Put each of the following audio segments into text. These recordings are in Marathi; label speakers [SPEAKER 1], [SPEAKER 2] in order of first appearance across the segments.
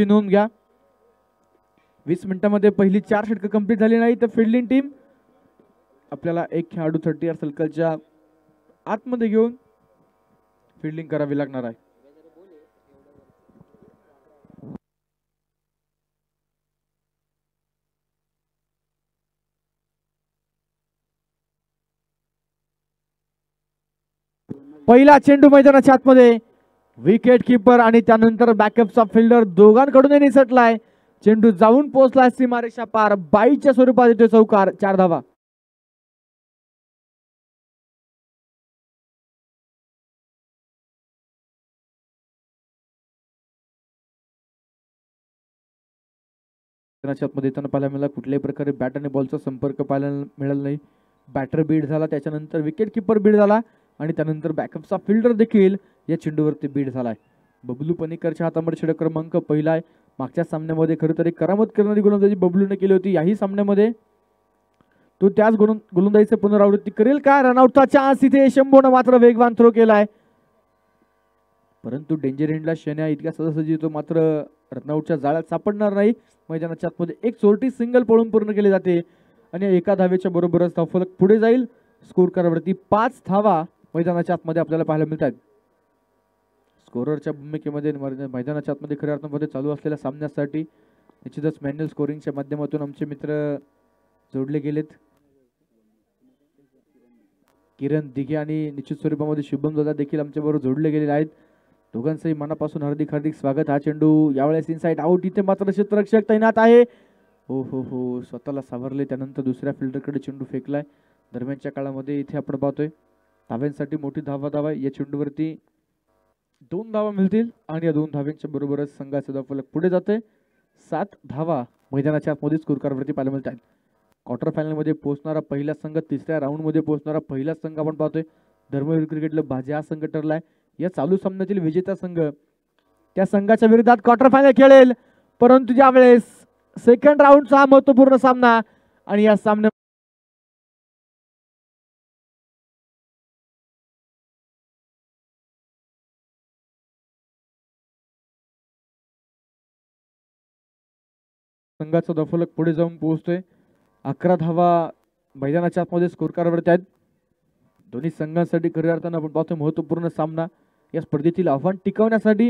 [SPEAKER 1] नोंद घ्या. 20 मिनिटांमध्ये पहिली 4 षटकं कंप्लीट झाली नाही तर फील्डिंग टीम आपल्याला एक खेळाडू 30 सर्कलच्या आतमध्ये घेऊन फील्डिंग करावी लागणार आहे. पहिला चेंडू मैदानाच्या आतमध्ये विकेट किपर आणि त्यानंतर बॅकअपचा फिल्डर दोघांकडून निसटलाय. चेंडू जाऊन पोहोचला सीमारेषा पार. 22च्या स्वरूपात येतोय चौकार. 4 धावा. मध्ये येताना पाहायला मिळाला कुठल्याही प्रकारे बॅट आणि बॉलचा संपर्क पाहायला मिळाला नाही. बॅटर बीड झाला, त्याच्यानंतर विकेट किपर बीड झाला आणि त्यानंतर बॅकअपचा फिल्डर देखील या चेंडूवरती बीड झालाय. बबलू पणीकरच्या हातामध्ये षटक क्रमांक पहिला आहे. मागच्या सामन्यामध्ये खरं तर एक करामत करणारी गोलंदाजी बबलूने केली होती. याही सामन्यामध्ये तो त्याच गोलंदाजीची पुनरावृत्ती करेल का? रनआउटचा चान्स इथे शंभूने मात्र वेगवान थ्रो केलाय, परंतु डेंजर एंडला शन्या इतक्या सहजसहजी तो मात्र रनआउटच्या जाळ्यात सापडणार नाही. मैदानाच्या आतमध्ये एक चोरटी सिंगल पळून पूर्ण केली जाते आणि एका धावेच्या बरोबरच धावफलक पुढे जाईल. स्कोर कार्डवरती 5 धावा मैदानाच्या आतमध्ये आपल्याला पाहायला मिळतात. स्कोररच्या भूमिकेमध्ये मैदानाच्या आतमध्ये खऱ्या अर्थामध्ये चालू असलेल्या सामन्यासाठी निश्चितच मॅन्युअल स्कोरिंगच्या माध्यमातून आमचे मित्र जोडले गेलेत. किरण दिघे आणि निश्चित स्वरूपामध्ये शुभम दादा देखील आमच्याबरोबर जोडले गेलेले आहेत. दोघांचंही मनापासून हार्दिक हार्दिक स्वागत. हा चेंडू यावेळेस इनसाइड आउट. इथे मात्र क्षेत्ररक्षक तैनात आहे. हो हो हो, स्वतःला सावरले, त्यानंतर दुसऱ्या फिल्डरकडे चेंडू फेकलाय. दरम्यानच्या काळामध्ये इथे आपण पाहतोय धाव्यांसाठी मोठी धावा या चेंडूवरती 2 धावा मिळतील आणि या 2 धाव्यांच्या बरोबरच संघाचा धावफलक पुढे जाते. 7 धावा मैदानाच्या आतमध्ये स्कोर कार्डवरती पाहायला मिळतात. क्वार्टर फायनल मध्ये पोहोचणारा पहिला संघ, तिसऱ्या राऊंड मध्ये पोहोचणारा पहिला संघ आपण पाहतोय धर्मवीर क्रिकेट क्लब भाजी हा संघ ठरलाय. या चालू सामन्यातील विजेता संघ त्या संघाच्या विरोधात क्वार्टर फायनल खेळेल, परंतु ज्यावेळेस सेकंड राऊंडचा हा महत्वपूर्ण सामना आणि या सामन्या संघाचा धावफलक पुढे जाऊन पोहोचतोय. 11 धावा मैदानाच्या आतमध्ये स्कोर कार्डवरती आहेत. दोन्ही संघांसाठी खऱ्या अर्थानं आपण पाहतो महत्वपूर्ण सामना. या स्पर्धेतील आव्हान टिकवण्यासाठी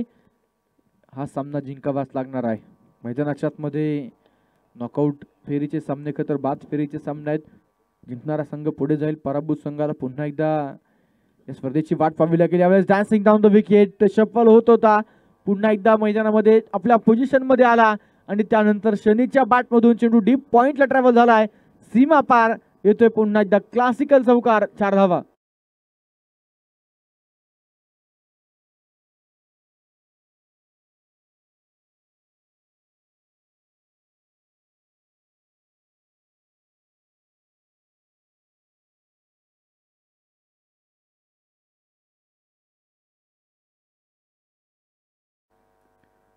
[SPEAKER 1] हा सामना जिंकावाच लागणार आहे. मैदानाच्या आतमध्ये नॉकआउट फेरीचे सामने खतर बाद फेरीचे सामने आहेत. जिंकणारा संघ पुढे जाईल. पराभूत संघाला पुन्हा एकदा या स्पर्धेची वाट पाहावी लागेल. यावेळेस dancing down the wicket shuffle होत होता. पुन्हा एकदा मैदानामध्ये आपल्या पोझिशन मध्ये आला आणि त्यानंतर शनीच्या बॅटमधून चेंडू डीप पॉइंटला ट्रॅव्हल झालाय. सीमा पार येतोय पुन्हा एकदा क्लासिकल चौकार. 4 धावा.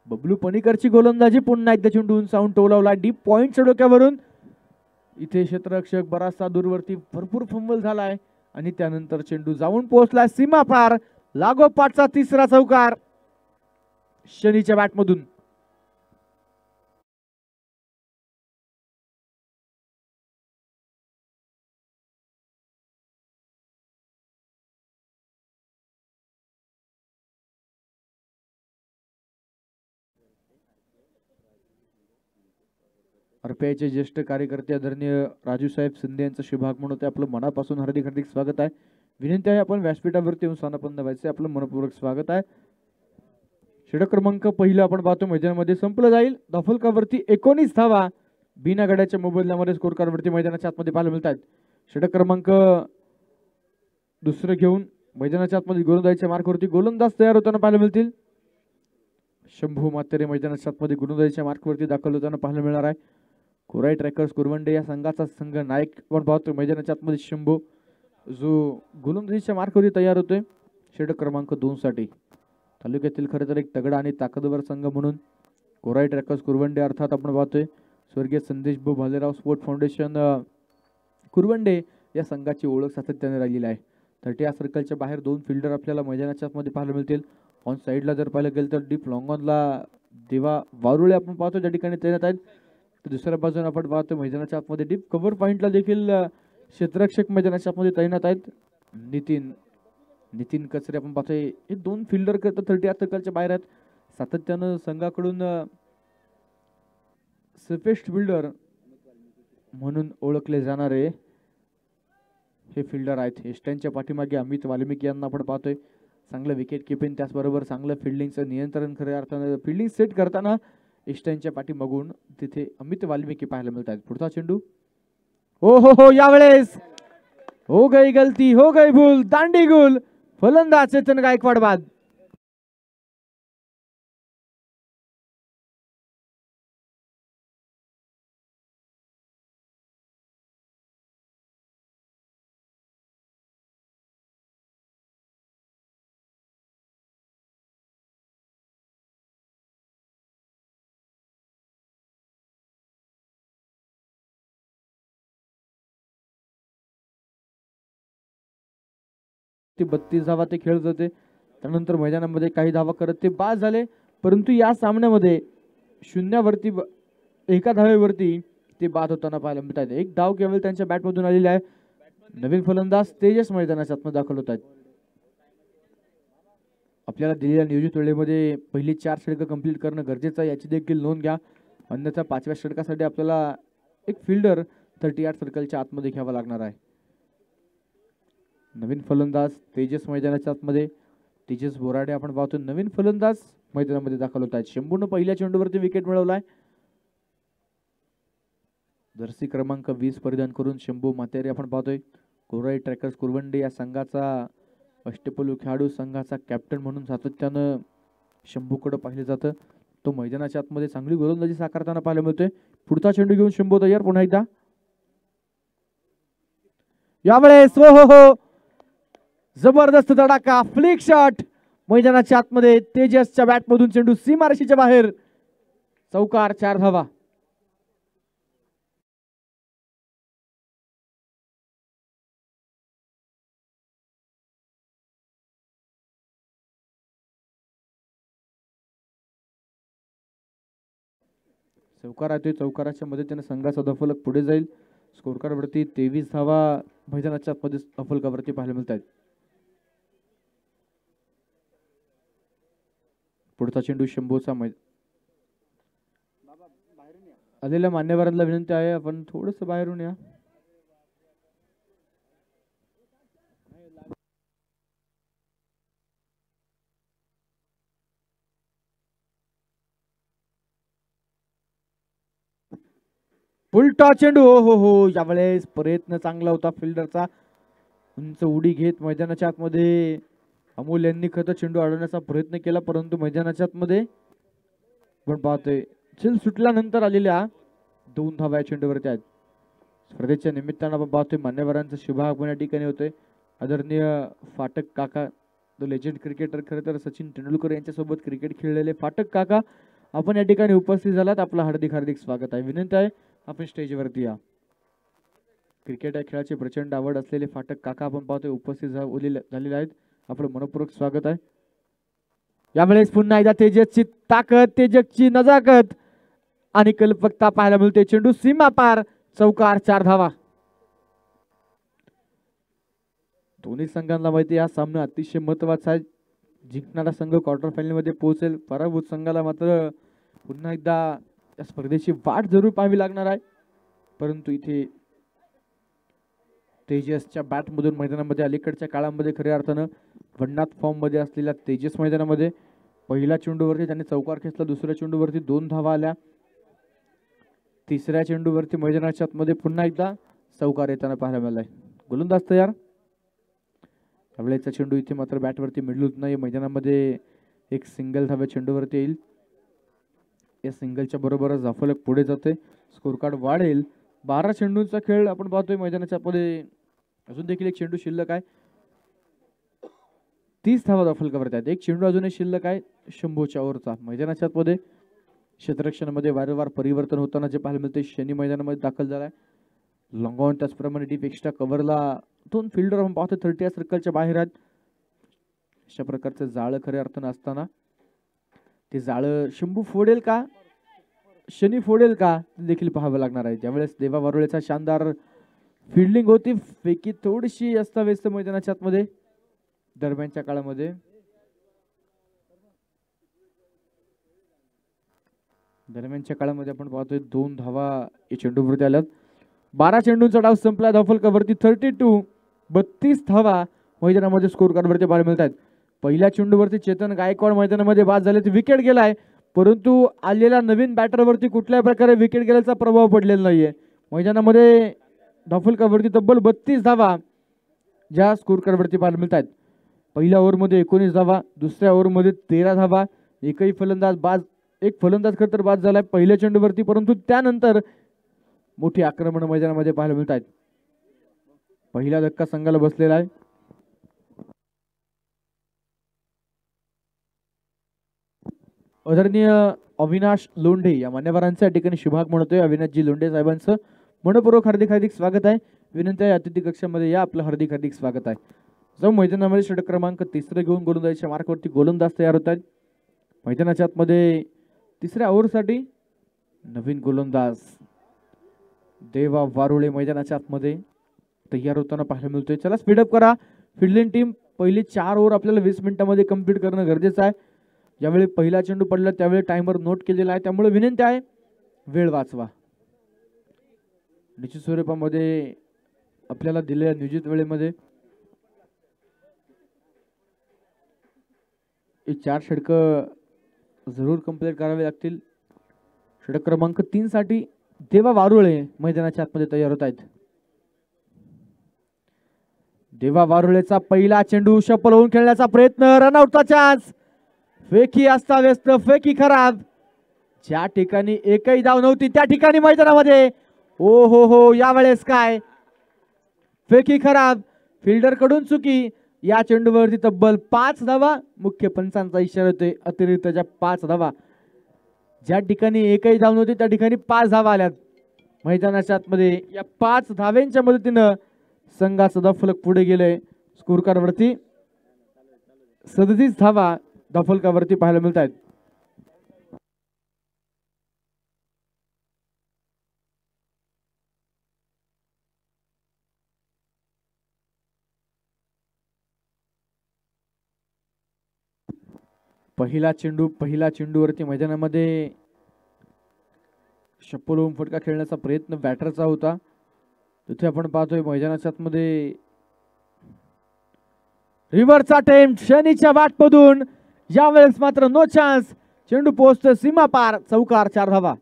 [SPEAKER 1] बबलू पणीकरची गोलंदाजी. पुन्हा एकदा चेंडू उंचावून टोलावला डीप पॉइंटच्या डोक्यावरून. इथे क्षेत्ररक्षक बराचसा दूरवरती भरपूर फंबल झालाय आणि त्यानंतर चेंडू जाऊन पोहोचला सीमा पार. लागोपाठचा तिसरा चौकार शनीच्या बॅटमधून. RPIचे ज्येष्ठ कार्यकर्ते आदरणीय राजू साहेब शिंदे यांचं शुभाग म्हणून आपलं मनापासून हार्दिक हार्दिक स्वागत आहे. विनंती आहे आपण व्यासपीठावरती येऊन स्थानापन्न व्हायचे. आपलं मनपूर्वक स्वागत आहे. षटक क्रमांक पहिला आपण पाहतो मैदानामध्ये संपलं जाईल. धावफलकावरती 19 धावा बिना गड्याच्या मोबदल्यामध्ये स्कोर कार्डवरती मैदानाच्या आतमध्ये पाहायला मिळतात. षटक क्रमांक दुसरं घेऊन मैदानाच्या आतमध्ये गोलंदाजीच्या मार्कवरती गोलंदाज तयार होताना पाहायला मिळतील. शंभू म्हात्रे मैदानाच्या आतमध्ये गोलंदाजीच्या मार्कवरती दाखल होताना पाहायला मिळणार आहे. कोराई ट्रॅकर्स कुरवंडे या संघाचा संघ नायक आपण पाहतो मैदानाच्या आतमध्ये शंभू जो गोलंदाजीच्या मार्कवरती तयार होतोय षटक क्रमांक 2 साठी. तालुक्यातील खरं तर एक तगडा आणि ताकदवर संघ म्हणून कोराई ट्रॅकर्स कुरवंडे अर्थात आपण पाहतोय स्वर्गीय संदेश भाऊ भालेराव स्पोर्ट फाउंडेशन कुरवंडे या संघाची ओळख सातत्याने राहिलेली आहे. 30 सर्कलच्या बाहेर 2 फिल्डर आपल्याला मैदानाच्या आतमध्ये पाहायला मिळतील. ऑन साईडला जर पाहिलं गेलं तर डीप लॉंग ऑनला देवा वारुळे आपण पाहतो त्या ठिकाणी तैनात आहेत. तर दुसऱ्या बाजूने आपण पाहतो मैदानाच्या आतमध्ये डीप कव्हर पॉइंटला देखील क्षेत्ररक्षक मैदानाच्या आतमध्ये तैनात आहेत. नितीन कचरे आपण पाहतोय हे दोन फिल्डर करतात 38 सर्कलच्या बाहेर आहेत. सातत्यानं संघाकडून सेफेस्ट फिल्डर म्हणून ओळखले जाणारे हे फिल्डर आहेत. एस्टॅनच्या पाठीमागे अमित वाल्मिकी यांना आपण पाहतोय. चांगलं विकेट किपिंग त्याचबरोबर चांगलं फिल्डिंगचं नियंत्रण खऱ्या अर्थानं फिल्डिंग सेट करताना एस्टॅनच्या पाठीमागून तिथे अमित वाल्मिकी पाहायला मिळत आहेत. पुढचा चेंडू हो यावेळेस हो गई गलती हो गई भूल दांडी गुल फलंदाज चेतन गायकवाड बाद. ते 32 धावा ते खेळत होते. त्यानंतर मैदानामध्ये काही धावा करत ते बाद झाले. परंतु या सामन्यामध्ये शून्यावरती एका धावेवरती ते बाद होताना पाहायला मिळत आहेत. एक धाव केवळ त्यांच्या बॅटमधून आलेली आहे. नवीन फलंदाज तेजस मैदानाच्या आतमध्ये दाखल होत आहेत. आपल्याला दिलेल्या नियोजित वेळेमध्ये पहिली 4 षटकं कंप्लीट करणं गरजेचं आहे याची देखील नोंद घ्या. अन्यथा 5व्या षटकासाठी आपल्याला एक फिल्डर 38 सर्कलच्या आतमध्ये घ्यावा लागणार आहे. नवीन फलंदाज तेजस मैदानाच्या आतमध्ये तेजस बोराडे आपण पाहतो नवीन फलंदाज मैदानामध्ये दाखल होत आहेत. शंभूनं पहिल्या चेंडूवरती विकेट मिळवलाय. जर्सी क्रमांक 20 परिधान करून शंभू मातेरे आपण पाहतोय. कोराई ट्रॅकर्स कुरवंडे या संघाचा अष्टपैलू खेळाडू संघाचा कॅप्टन म्हणून सातत्यानं शंभूकडे पाहिले जातं. तो मैदानाच्या आतमध्ये चांगली गोलंदाजी साकारताना पाहायला मिळतोय. पुढचा चेंडू घेऊन शंभू तयार पुन्हा एकदा. यावेळेस हो जबरदस्त धडाका फ्लिक शॉट मैदानाच्या आतमध्ये तेजसच्या बॅटमधून चेंडू सीमारेषेच्या बाहेर चौकार 4 धावा. चौकार आहे चौकाराच्या मदतीने संघाचा दफलक पुढे जाईल. स्कोर कार्ड वरती 23 धावा मैदानाच्या आतमध्ये दफलकावरती पाहायला मिळत आहेत. पुढचा चेंडू शंभूचा आलेल्या मान्यवरांना विनंती आहे आपण थोडस बाहेरून या. उलटा चेंडू हो यावेळेस प्रयत्न चांगला होता फिल्डरचा. उंच उडी घेत मैदानाच्या आतमध्ये अमोल यांनी खरं चेंडू अडवण्याचा प्रयत्न केला परंतु मैदानाच्या आतमध्ये आपण पाहतोय चेल सुटल्यानंतर आलेल्या 2 धावा या चेंडूवरती आहेत. स्पर्धेच्या निमित्तानं आपण पाहतोय मान्यवरांचं शुभागमन या ठिकाणी होतोय. आदरणीय फाटक काका द लेजंड क्रिकेटर खरं तर सचिन तेंडुलकर यांच्यासोबत क्रिकेट खेळलेले फाटक काका आपण या ठिकाणी उपस्थित झालात. आपलं हार्दिक स्वागत आहे. विनंती आहे आपण स्टेजवरती या. क्रिकेट या खेळाची प्रचंड आवड असलेले फाटक काका आपण पाहतोय उपस्थित झालेले आहेत. आपलं मनपूर्वक स्वागत आहे. यावेळेस पुन्हा एकदा तेजसची ताकद तेजसची नजाकत आणि कल्पकता पाहायला मिळते. चेंडू सीमा पार चौकार 4 धावा. दोन्ही संघांना माहिती हा सामना अतिशय महत्वाचा आहे. जिंकणारा संघ क्वार्टर फायनल मध्ये पोहोचेल. पराभूत संघाला मात्र पुन्हा एकदा या स्पर्धेची वाट जरूर पाहावी लागणार आहे. परंतु इथे तेजसच्या बॅटमधून मैदानामध्ये अलीकडच्या काळामध्ये खऱ्या अर्थानं भन्नाट फॉर्म मध्ये असलेल्या तेजस मैदानामध्ये पहिल्या चेंडूवरती त्यांनी चौकार खेचला. दुसऱ्या चेंडूवरती 2 धावा आल्या. तिसऱ्या चेंडूवरती मैदानाच्या आतमध्ये पुन्हा एकदा चौकार येताना पाहायला मिळालाय. गोलंदाज तयार. यावेळेचा चेंडू इथे मात्र बॅटवरती मिळूच नाही. मैदानामध्ये एक सिंगल धाव्या चेंडूवरती येईल. या सिंगलच्या बरोबरच दफलक पुढे जाते. स्कोर कार्ड वाढेल. 12 चेंडूंचा खेळ आपण पाहतोय मैदानाच्या मध्ये. अजून देखील एक चेंडू शिल्लक आहे. 30 धावा दफलकावरती आहेत. एक चेंडू अजूनही शिल्लक आहे शंभूच्या ओव्हरचा. मैदानाच्या मध्ये क्षेत्ररक्षणामध्ये वारंवार परिवर्तन होताना जे पाहायला मिळते. शनी मैदानामध्ये दाखल झालाय. लॉंग ऑन त्याचप्रमाणे डीप एक्स्ट्रा कव्हरला 2 फिल्डर आपण पाहतो 30 सर्कलच्या बाहेर आहेत. अशा प्रकारचं जाळं खऱ्या अर्थानं असताना ते जाळं शंभू फोडेल का, शनी फोडेल का, ते देखील पाहावं लागणार आहे. ज्यावेळेस देवा वारुळेचा शानदार फिल्डिंग होती, फेकी थोडीशी अस्ताव्यस्त मैदानाच्या आतमध्ये दरम्यानच्या काळामध्ये. दरम्यानच्या काळामध्ये आपण पाहतोय 2 धावा या चेंडूवरती आल्यात. 12 चेंडूंचा डाव संपला. धावफलकावरती 32, 32 धावा मैदानामध्ये स्कोर कार्डवरती पाहायला मिळतात. पहिल्या चेंडूवरती चेतन गायकवाड मैदानामध्ये बाद झाले, विकेट गेलाय, परंतु आलेल्या नवीन बॅटरवरती कुठल्याही प्रकारे विकेट गेल्याचा प्रभाव पडलेला नाहीये. मैदानामध्ये धावफलकावरती तब्बल 32 धावा ज्या स्कोर कार्डवरती पाहायला मिळतात. पहिल्या ओव्हरमध्ये 19 धावा, दुसऱ्या ओव्हरमध्ये 13 धावा. एकही फलंदाज बाद, एक फलंदाज खरं तर बाद झालाय पहिल्या चेंडूवरती, परंतु त्यानंतर मोठी आक्रमण मैदानामध्ये पाहायला मिळतात. पहिला धक्का संघाला बसलेला आहे. आदरणीय अविनाश लोंढे या मान्यवरांच्या ठिकाणी शुभाग म्हणतोय. अविनाशजी लोंढे साहेबांचं मनपूर्वक हार्दिक हार्दिक स्वागत आहे. विनंती आहे अतिथी कक्षामध्ये या, आपलं हार्दिक हार्दिक स्वागत आहे. जो मैदानामध्ये षटक क्रमांक 3 घेऊन गोलंदाजीच्या मार्कवरती गोलंदाज तयार होत आहेत. मैदानाच्या आतमध्ये तिसऱ्या ओव्हरसाठी नवीन गोलंदाज देवा वारुळे मैदानाच्या आतमध्ये तयार होताना पाहायला मिळतोय. चला स्पीडअप करा फिल्डिंग टीम. पहिली 4 ओव्हर आपल्याला 20 मिनिटांमध्ये कंप्लीट करणं गरजेचं आहे. ज्यावेळी पहिला चेंडू पडला त्यावेळी टायमर नोट केलेला आहे, त्यामुळे विनंती आहे वेळ वाचवा. निश्चित स्वरूपामध्ये आपल्याला दिलेल्या नियोजित वेळेमध्ये 4 षटकं जरूर कंप्लीट करावे लागतील. षटक क्रमांक 3 साठी देवा वारुळे मैदानाच्या आतमध्ये तयार होत आहेत. देवा वारुळेचा पहिला चेंडू शफल होऊन खेळण्याचा प्रयत्न, रनआउटचा चान्स, फेकी अस्ताव्यस्त, फेकी खराब. ज्या ठिकाणी एकही धाव नव्हती त्या ठिकाणी मैदानामध्ये ओ हो यावेळेस काय, फेकी खराब, फिल्डर कडून चुकी. या चेंडूवरती तब्बल 5 धावा. मुख्य पंचांचा इशारा होतोय अतिरिक्तच्या 5 धावा. ज्या ठिकाणी एकही धाव नव्हती त्या ठिकाणी 5 धावा आल्यात मैदानाच्या आतमध्ये. या 5 धाव्यांच्या मदतीनं संघाचा धावफलक पुढे गेले. स्कोर कार्डवरती 37 धावा धावफलकावरती पाहायला मिळत आहेत. पहिला चेंडूवरती मैदानामध्ये शप्पल होऊन फटका खेळण्याचा प्रयत्न बॅटरचा होता. तिथे आपण पाहतोय मैदानाच्या आतमध्ये रिव्हरचा अटेम्प्ट शनीच्या बॅटमधून. यावेळेस मात्र नो चान्स. चेंडू पोहोचतोय सीमा पार, चौकार, 4 धावा.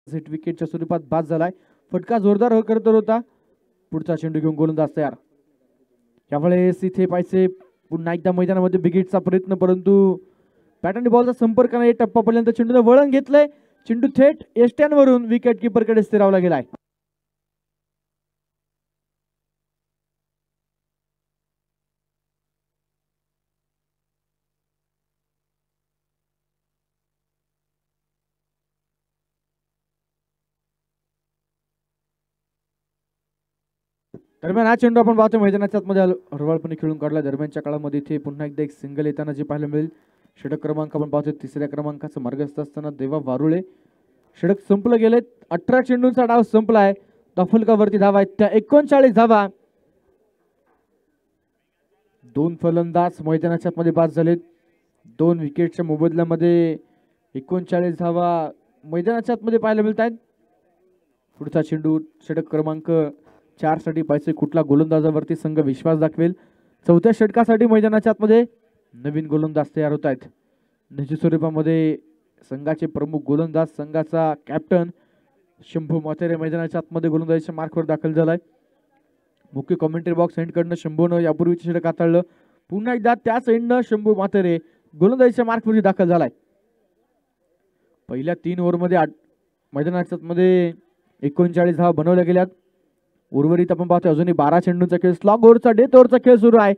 [SPEAKER 1] हिट विकेटच्या स्वरूपात बाद झालाय. फटका जोरदार करत होता. पुढचा चेंडू घेऊन गोलंदाज तयार. यावेळेस इथे पाहिजे पुन्हा एकदा मैदानामध्ये बिग हिटचा प्रयत्न, परंतु बॅट आणि बॉलचा संपर्क नाही. टप्पापर्यंत चेंडूने वळण घेतलंय. चेंडू थेट एस्ट्यांवरून विकेट किपरकडे स्थिरावला गेलाय. दरम्यान हा चेंडू आपण पाहतो मैदानाच्या आतमध्ये हरवाळपणे खेळून काढला. दरम्यानच्या काळामध्ये इथे पुन्हा एकदा एक सिंगल येताना जे पाहायला मिळेल. षटक क्रमांक आपण पाहतो तिसऱ्या क्रमांकाचं मार्गस्थ असताना देवा वारुळे. षटक संपलं गेले. 18 चेंडूंचा डाव संपलाय. दफलकावरती धावा आहेत त्या 39 धावा. 2 फलंदाज मैदानाच्या आतमध्ये बाद झालेत. 2 विकेटच्या मोबदल्यामध्ये 39 धावा मैदानाच्या आतमध्ये पाहायला मिळत आहेत. पुढचा चेंडू षटक क्रमांक 4 साठी पाहिजे. कुठला गोलंदाजावरती संघ विश्वास दाखवेल. चौथ्या षटकासाठी मैदानाच्या आतमध्ये नवीन गोलंदाज तयार होत आहेत. निश्चित स्वरूपामध्ये संघाचे प्रमुख गोलंदाज, संघाचा कॅप्टन शंभू मातेरे मैदानाच्या आतमध्ये गोलंदाजीच्या मार्कवर दाखल झालाय. मुख्य कॉमेंट्री बॉक्स एंडकडनं शंभूनं यापूर्वीचे षटक हाताळलं. पुन्हा एकदा त्याच एंडनं शंभू मातेरे गोलंदाजीच्या मार्कवरती दाखल झालाय. पहिल्या 3 ओव्हरमध्ये मैदानाच्या आतमध्ये 39 धावा बनवल्या गेल्यात. उर्वरित आपण पाहतोय अजूनही 12 चेंडूंचा खेळ. स्लॉग ओव्हरचा डेथ ओव्हरचा खेळ सुरू आहे.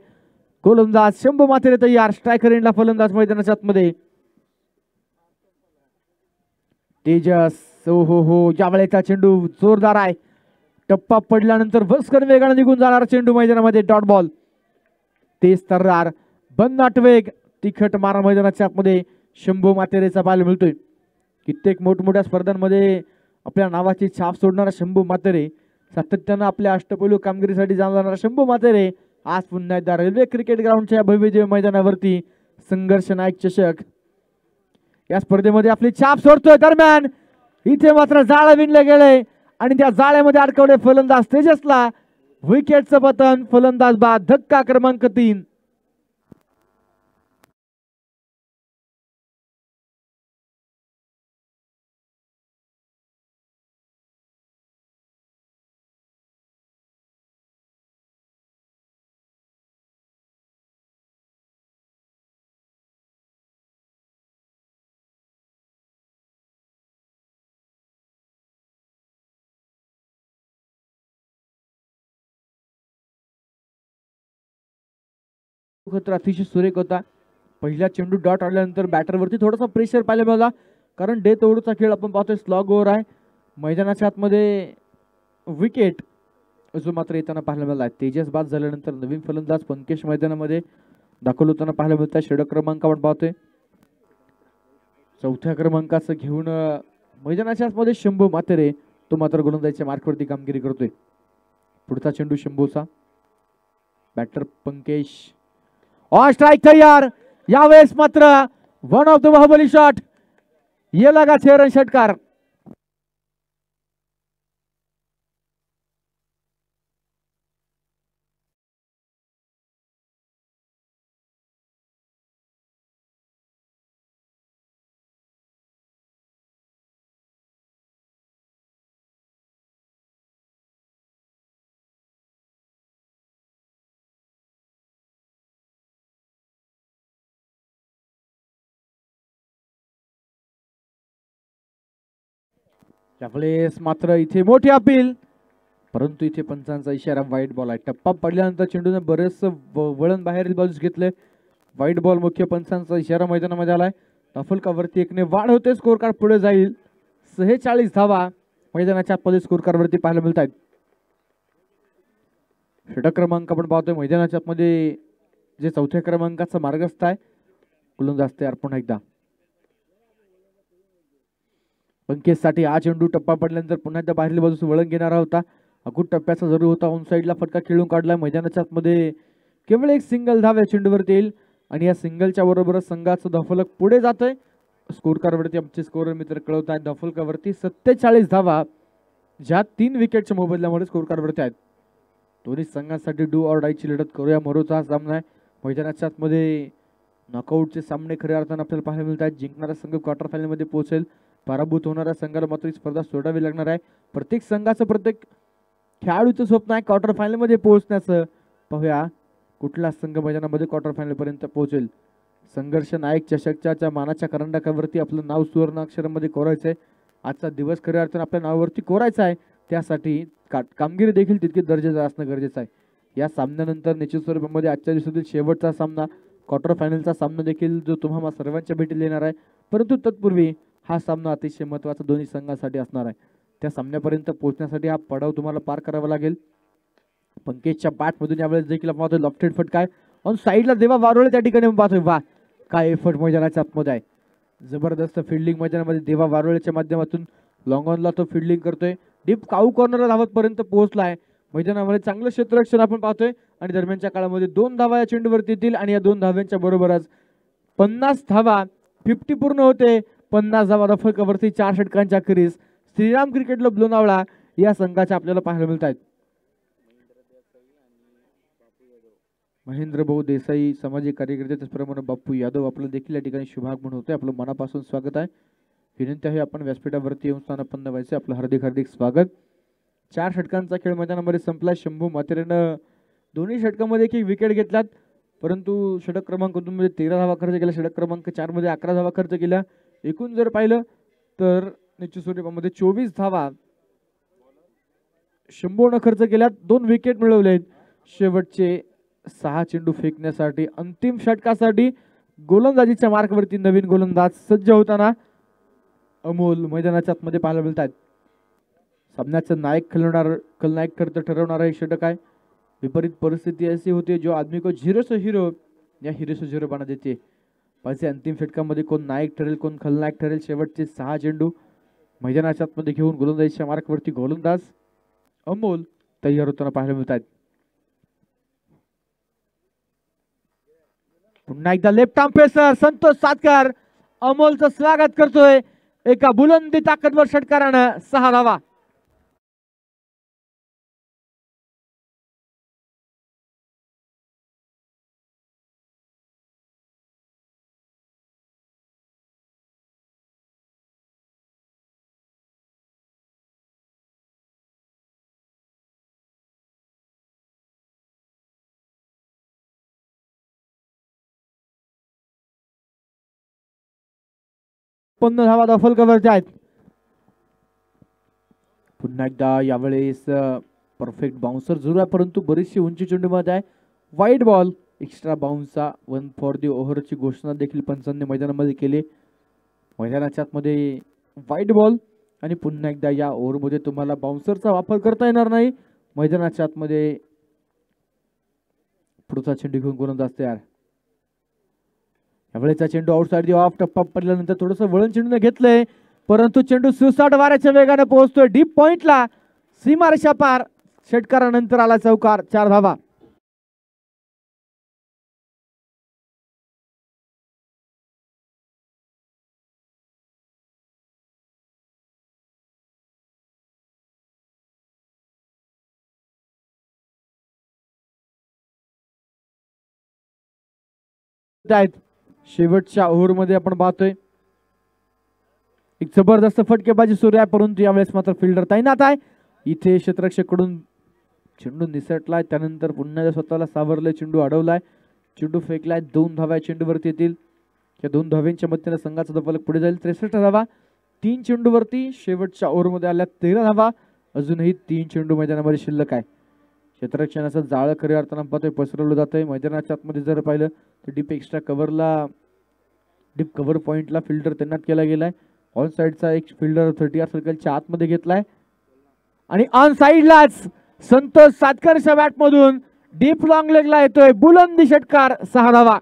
[SPEAKER 1] गोलंदाज शंभू मातेरे तयार. स्ट्रायकर एंडला फलंदाज मैदानाच्या आतमध्ये तेजस. हो यावेळेचा चेंडू जोरदार आहे. टप्पा पडल्यानंतर भस्कर वेगाने निघून जाणारा चेंडू मैदानामध्ये डॉट बॉल. तेज तर्रार भन्नाट वेग तिखट मारा मैदानाच्या आतमध्ये शंभू मातेरेचा पाहायला मिळतोय. कित्येक मोठमोठ्या स्पर्धांमध्ये आपल्या नावाची छाप सोडणारा शंभू मातेरे, सातत्यानं आपल्या अष्टपैलू कामगिरीसाठी जाणारा शंभू मातेरे आज पुन्हा एकदा रेल्वे क्रिकेट ग्राउंडच्या भव्य मैदानावरती संघर्ष नायक चषक या स्पर्धेमध्ये आपली छाप सोडतोय. दरम्यान इथे मात्र जाळं विणलं गेलंय आणि त्या जाळ्यामध्ये अडकवले फलंदाज तेजसला. विकेटचं पतन. फलंदाज बाद. धक्का क्रमांक 3. अतिशय सुरेख होता. पहिला चेंडू डॉट आल्यानंतर बॅटरवरती थोडासा प्रेशर पाहायला मिळाला, कारण डेथ ओव्हरचा खेळ आपण पाहतोय. स्लॉग ओव्हर आहे. मैदानाच्या आतमध्ये विकेट जो मात्र येताना पाहायला मिळाला. तेजस बाद झाल्यानंतर नवीन फलंदाज पंकेश मैदानामध्ये दाखल होताना पाहायला मिळतात. षटक क्रमांक आपण पाहतोय 4थ्या क्रमांकाचं घेऊन मैदानाच्या आतमध्ये शंभू मातेरे. तो मात्र गोलंदाजीच्या मार्कवरती कामगिरी करतोय. पुढचा चेंडू शंभूचा. बॅटर पंकेश. ऑन स्ट्राइक तयार. यावेळेस मात्र one of the Baahubali shot. ये लगा 6 रन षटकार. यावेळेस मात्र इथे मोठी अपील, परंतु इथे पंचांचा इशारा वाईट बॉल आहे. टप्पा पडल्यानंतर चेंडूने बरेच वळण बाहेरील बाजूस घेतले. वाईट बॉल. मुख्य पंचांचा इशारा मैदानामध्ये आलाय. दफलकावरती 1 ने वाढ होते. स्कोर कार्ड पुढे जाईल. 46 धावा मैदानाच्या आतमध्ये स्कोर कार्ड वरती पाहायला मिळत आहेत. षटक क्रमांक आपण पाहतोय मैदानाच्या आतमध्ये जे 4थ्या क्रमांकाचा मार्गस्थ आहे. गोलंदाज तयार पुन्हा एकदा. पंकेश साठी हा चेंडू टप्पा पडल्यानंतर पुन्हा एकदा बाहेरील बाजूस वळण घेणारा होता. अगूट टप्प्याचा जरूर होता. ऑन साईडला फटका खेळून काढला. मैदानाच्या आतमध्ये केवळ एक सिंगल धाव या चेंडूवरती येईल आणि या सिंगलच्या बरोबरच संघाचं दफलक पुढे जातंय. स्कोर कार्डवरती आमचे स्कोरर मित्र कळवत आहेत. दफलकावरती 47 धावा, ज्या 3 विकेटच्या मोबदल्यामुळे स्कोर कार्डवरती आहेत. दोन्ही संघांसाठी डू ऑर डायची लढत करूया मरोचा हा सामना आहे. मैदानाच्या आतमध्ये नॉकआउटचे सामने खऱ्या अर्थाने आपल्याला पाहायला मिळत आहेत. जिंकणारा संघ क्वार्टर फायनल मध्ये पोहोचेल पराभूत होणाऱ्या संघाला मात्र ही स्पर्धा सोडावी लागणार आहे. प्रत्येक संघाचं प्रत्येक खेळाडूचं स्वप्न आहे क्वार्टर फायनल मध्ये पोहोचण्याचं. पाहूया कुठला संघ मैदानामध्ये क्वार्टर फायनल पर्यंत पोहोचेल. संघर्ष नायक चषकच्या मानाच्या करंडकावरती आपलं नाव सुवर्ण अक्षरामध्ये कोरायचं आहे. आजचा दिवस खऱ्या अर्थाने आपल्या नावावरती कोरायचा आहे. त्यासाठी कामगिरी देखील तितकी दर्जेदार असणं गरजेचं आहे. या सामन्यानंतर निश्चित स्वरूपामध्ये आजच्या दिवसातील शेवटचा सामना क्वार्टर फायनलचा सामना देखील जो तुम्हाला सर्वांच्या भेटीला येणार आहे. परंतु तत्पूर्वी हा सामना अतिशय महत्त्वाचा दोन्ही संघांसाठी असणार आहे. त्या सामन्यापर्यंत पोहोचण्यासाठी हा पडाव तुम्हाला पार करावा लागेल. पंकजच्या बॅटमधून यावेळेस देखील आपण पाहतोय लॉफ्टेड फटका आहे. ऑन साईडला देवा वारोळे त्या ठिकाणी आपण पाहतोय. वा काय एफर्ट मैदानाच्या आतमध्ये आहे. जबरदस्त फिल्डिंग मैदानामध्ये देवा वारोळेच्या माध्यमातून लॉंग ऑनला तो फिल्डिंग करतोय. डीप काऊ कॉर्नरला धावत पर्यंत पोहोचलाय. मैदानामध्ये चांगलं क्षेत्ररक्षण आपण पाहतोय आणि दरम्यानच्या काळामध्ये 2 धावा या चेंडूवरती येतील आणि या 2 धाव्यांच्या बरोबरच 50 धावा 50 पूर्ण होते. 50 धावा रफलकावरती 4 षटकांच्या अखेरीस श्रीराम क्रिकेट क्लब लोणावळा या संघाच्या आपल्याला पाहायला मिळत आहेत. महेंद्र भाऊ देसाई सामाजिक कार्यकर्ते त्याचप्रमाणे बाप्पू यादव आपलं देखील या ठिकाणी शुभागमन होते. आपलं मनापासून स्वागत आहे. विनंती आहे आपण व्यासपीठावरती येऊन स्थानापन्न व्हायचे. आपलं हार्दिक हार्दिक स्वागत. 4 षटकांचा खेळ मैदानामध्ये संपला. शंभू म्हात्रेनं दोन्ही षटकामध्ये एक विकेट घेतलात. परंतु षटक क्रमांक 2 मध्ये 13 धावा खर्च केला. षटक क्रमांक 4 मध्ये 11 धावा खर्च केल्या. एकूण जर पाहिलं तर निश्चित स्वरूपामध्ये 24 धावा शंभूनं खर्च केल्यात. 2 विकेट मिळवलेत. शेवटचे 6 चेंडू फेकण्यासाठी अंतिम षटकासाठी गोलंदाजीच्या मार्कवरती नवीन गोलंदाज सज्ज होताना अमोल मैदानाच्या आतमध्ये पाहायला मिळत आहेत. सामन्याचं खलनायक ठरवणारा एक षटक आहे. विपरीत परिस्थिती ऐसी होती जो आदमी को झिरो से हीरो या हीरो से झिरो बना देते. पाहिजे अंतिम षटकामध्ये कोण नायक ठरेल कोण खलनायक ठरेल. शेवटचे 6 चेंडू मैदानाच्या आतमध्ये घेऊन गोलंदाजीच्या मार्कवरती गोलंदाज अमोल तयार होताना पाहायला मिळत आहेत. पुन्हा एकदा left arm pacer Santosh Satkar अमोलचं स्वागत करतोय. एका बुलंदी ताकदवर षटकारानं 6 धावा. धावा दफल कव्हरच्या आहेत. पुन्हा एकदा यावेळेस परफेक्ट बाउन्सर जरूर आहे परंतु बरीचशी उंची चेंडूमध्ये आहे. वाईड बॉल एक्स्ट्रा बाउन्सचा 1 फॉर दी ओव्हरची घोषणा देखील पंचांनी मैदानामध्ये केली. मैदानाच्या आतमध्ये वाईड बॉल आणि पुन्हा एकदा या ओव्हरमध्ये तुम्हाला बाउन्सरचा वापर करता येणार नाही. मैदानाच्या आतमध्ये पुढचा चेंडू घेऊन गोलंदाज तयार. यावेळेचा चेंडू आउटसाइड ऑफ टप्पा पडल्यानंतर थोडंसं वळण चेंडूने घेतलंय परंतु चेंडू सुसाट वाऱ्याच्या वेगाने पोहोचतोय डीप पॉइंटला. सीमारेषा पार. षटकारानंतर आला चौकार. 4 धावा. शेवटच्या ओव्हरमध्ये आपण पाहतोय एक जबरदस्त फटकेबाजी सुरू आहे परंतु यावेळेस मात्र फिल्डर तैनात आहे. इथे क्षेत्ररक्षकाकडून चेंडू निसटलाय त्यानंतर पुन्हा स्वतःला सावरलाय. चेंडू अडवलाय. चेंडू फेकलाय. 2 धावा चेंडूवरती येतील. या 2 धाव्यांच्या मदतीने संघाचा धफलक पुढे जाईल. 63 धावा 3 चेंडूवरती. शेवटच्या ओव्हरमध्ये आल्या 13 धावा. अजूनही 3 चेंडू मैदानामध्ये शिल्लक आहे. क्षेत्ररक्षणाचं जाळं खऱ्या अर्थानं पाहतोय पसरवलं जातंय. मैदानाच्या आतमध्ये जर पाहिलं तर डीप एक्स्ट्रा कव्हरला डीप कव्हर पॉइंटला फिल्डर तैनात केला गेलाय. ऑन साइडचा एक फिल्डर 30 सर्कलच्या आतमध्ये घेतलाय आणि ऑन साइडलाच संतोष सातकरच्या बॅटमधून डीप लॉंग लेगला येतोय बुलंदी षटकार. 6 धावा.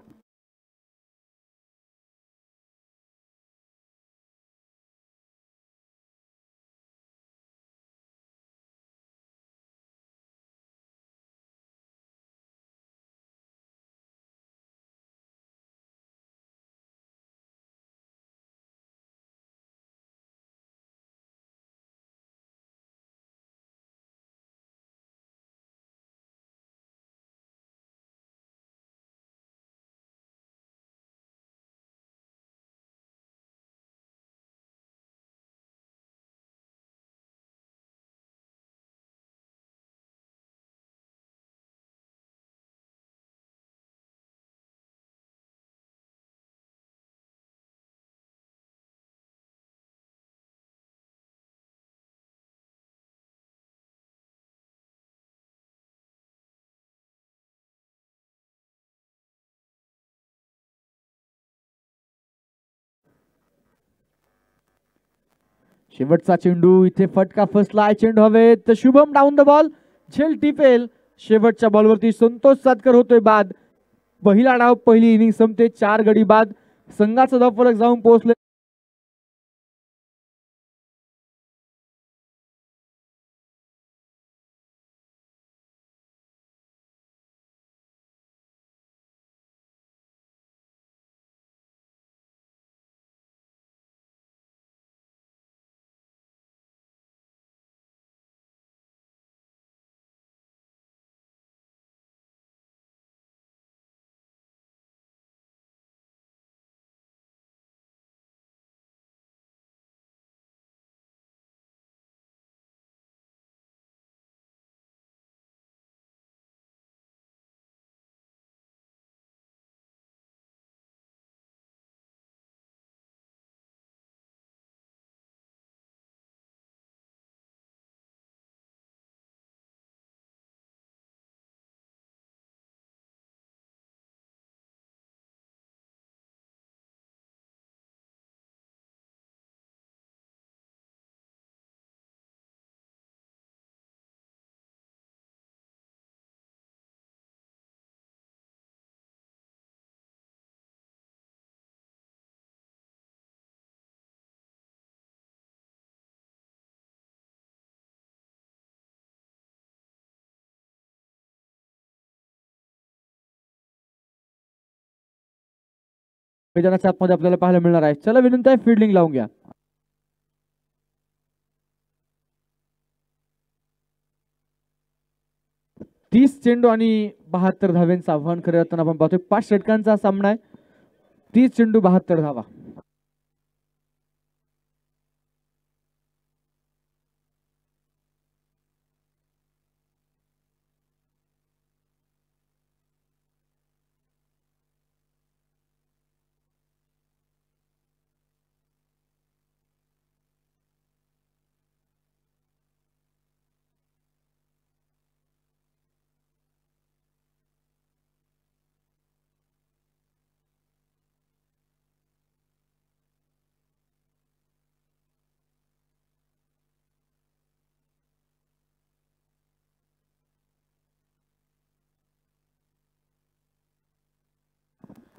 [SPEAKER 1] शेवटचा चेंडू, इथे फटका फसलाय, चेंडू हवेत, शुभम डाऊन द बॉल, झेल टिपेल. शेवटच्या बॉलवरती संतोष सातकर होतोय बाद. पहिला डाव, पहिली इनिंग संपते 4 गडी बाद. संघाचा धावफलक जाऊन पोहोचले. मैदानाच्या आतमध्ये आपल्याला पाहायला मिळणार आहे. चला विनंती आहे, फिल्डिंग लावून घ्या. 30 चेंडू आणि 72 धाव्यांचं आव्हान खरं असताना आपण पाहतोय. 5 षटकांचा सामना आहे. 30 चेंडू 72 धावा.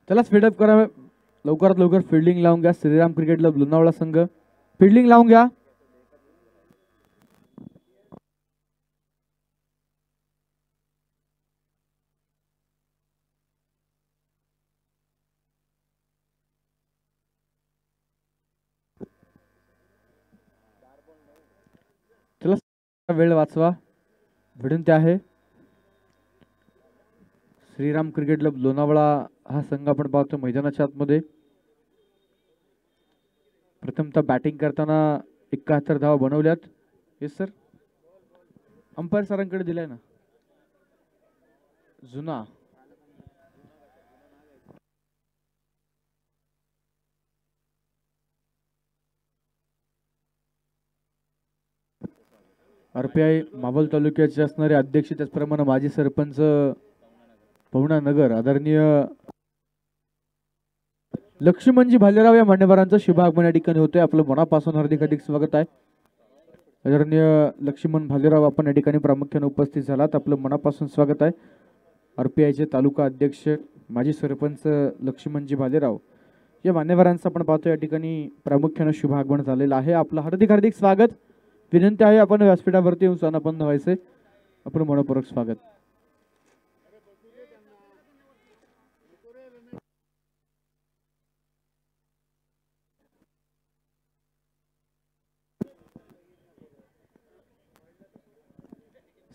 [SPEAKER 1] चला स्पीडअप करा, लवकरात लवकर फिल्डिंग लावून घ्या. श्रीराम क्रिकेट क्लब लोणावळा संघ फिल्डिंग लावून घ्या. चला वेळ वाचवा, विनंती आहे. श्रीराम क्रिकेट क्लब लोणावळा हा संघ आपण पाहतो मैदानाच्या आतमध्ये. प्रथमतः बॅटिंग करताना 71 धावा बनवल्यात. येस सर, अंपायर सरांकडे दिलाय ना जुना. RPI मावळ तालुक्याचे असणारे अध्यक्ष, त्याचप्रमाणे माजी सरपंच पवना नगर आदरणीय लक्ष्मणजी भालेराव या मान्यवरांचं शुभ आगमन या ठिकाणी होतंय. आपलं मनापासून हार्दिक हार्दिक स्वागत आहे. आदरणीय लक्ष्मण भालेराव, आपण या ठिकाणी प्रामुख्याने उपस्थित झालात, आपलं मनापासून स्वागत आहे. RPI चे तालुका अध्यक्ष माजी सरपंच लक्ष्मणजी भालेराव या मान्यवरांचं आपण पाहतो या ठिकाणी प्रामुख्याने शुभ आगमन झालेलं आहे. आपलं हार्दिक हार्दिक स्वागत. विनंती आहे आपण व्यासपीठावरती येऊन स्थानापन्न व्हायचे. आपण मनपूर्वक स्वागत.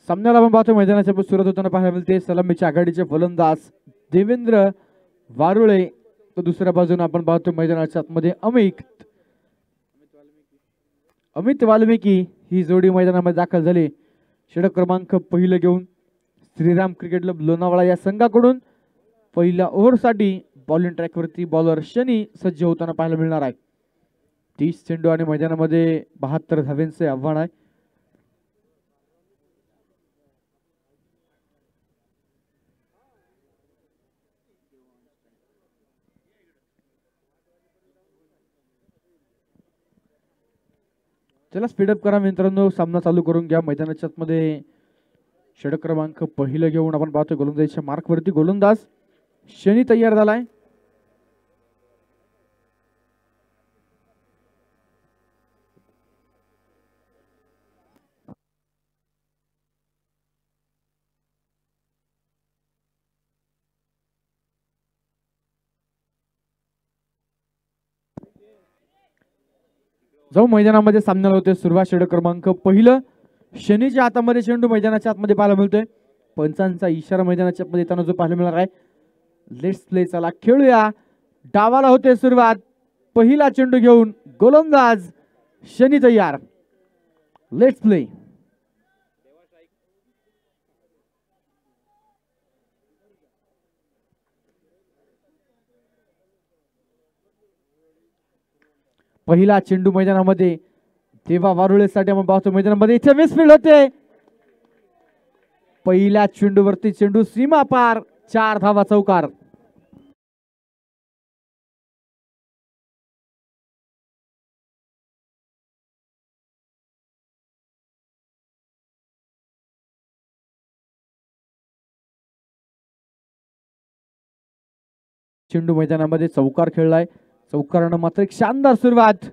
[SPEAKER 1] सामन्याला आपण पाहतो मैदानाच्या सुरुवात होताना पाहायला मिळते. सलामीच्या आघाडीचे फलंदाज देवेंद्र वारुळे, तर दुसऱ्या बाजूने आपण पाहतो मैदानाच्या आतमध्ये अमित वाल्मिकी ही जोडी मैदानामध्ये दाखल झाली. षटक क्रमांक पहिलं घेऊन श्रीराम क्रिकेट क्लब लोणावळा या संघाकडून पहिल्या ओव्हरसाठी बॉलिंग ट्रॅकवरती बॉलर शनी सज्ज होताना पाहायला मिळणार आहे. 30 चेंडू आणि मैदानामध्ये 72 धाव्यांचे आव्हान आहे. चला स्पीडअप करा मित्रांनो, सामना चालू करून घ्या. मैदानाच्या आतमध्ये षटक क्रमांक पहिलं घेऊन आपण पाहतोय गोलंदाजीच्या मार्कवरती गोलंदाज शनी तयार झालाय. जाऊ मैदानामध्ये सामन्याला होते सुरुवात. षटक क्रमांक पहिलं, शनीच्या हातामध्ये चेंडू मैदानाच्या आतमध्ये पाहायला मिळतोय. पंचांचा इशारा मैदानाच्या आतमध्ये येताना जो पाहायला मिळणार आहे. लेट्स प्ले, चला खेळूया. डावाला होते सुरुवात. पहिला चेंडू घेऊन गोलंदाज शनी तयार. Let's play. पहिला चेंडू मैदानामध्ये देवा वारुळेसाठी आपण पाहतो. मैदानामध्ये इथे मिसफील्ड होते. पहिल्या चेंडूवरती चेंडू सीमा पार, 4 धावा चौकार. चेंडू मैदानामध्ये चौकार खेळलाय. चौकारानं मात्र एक शानदार सुरुवात.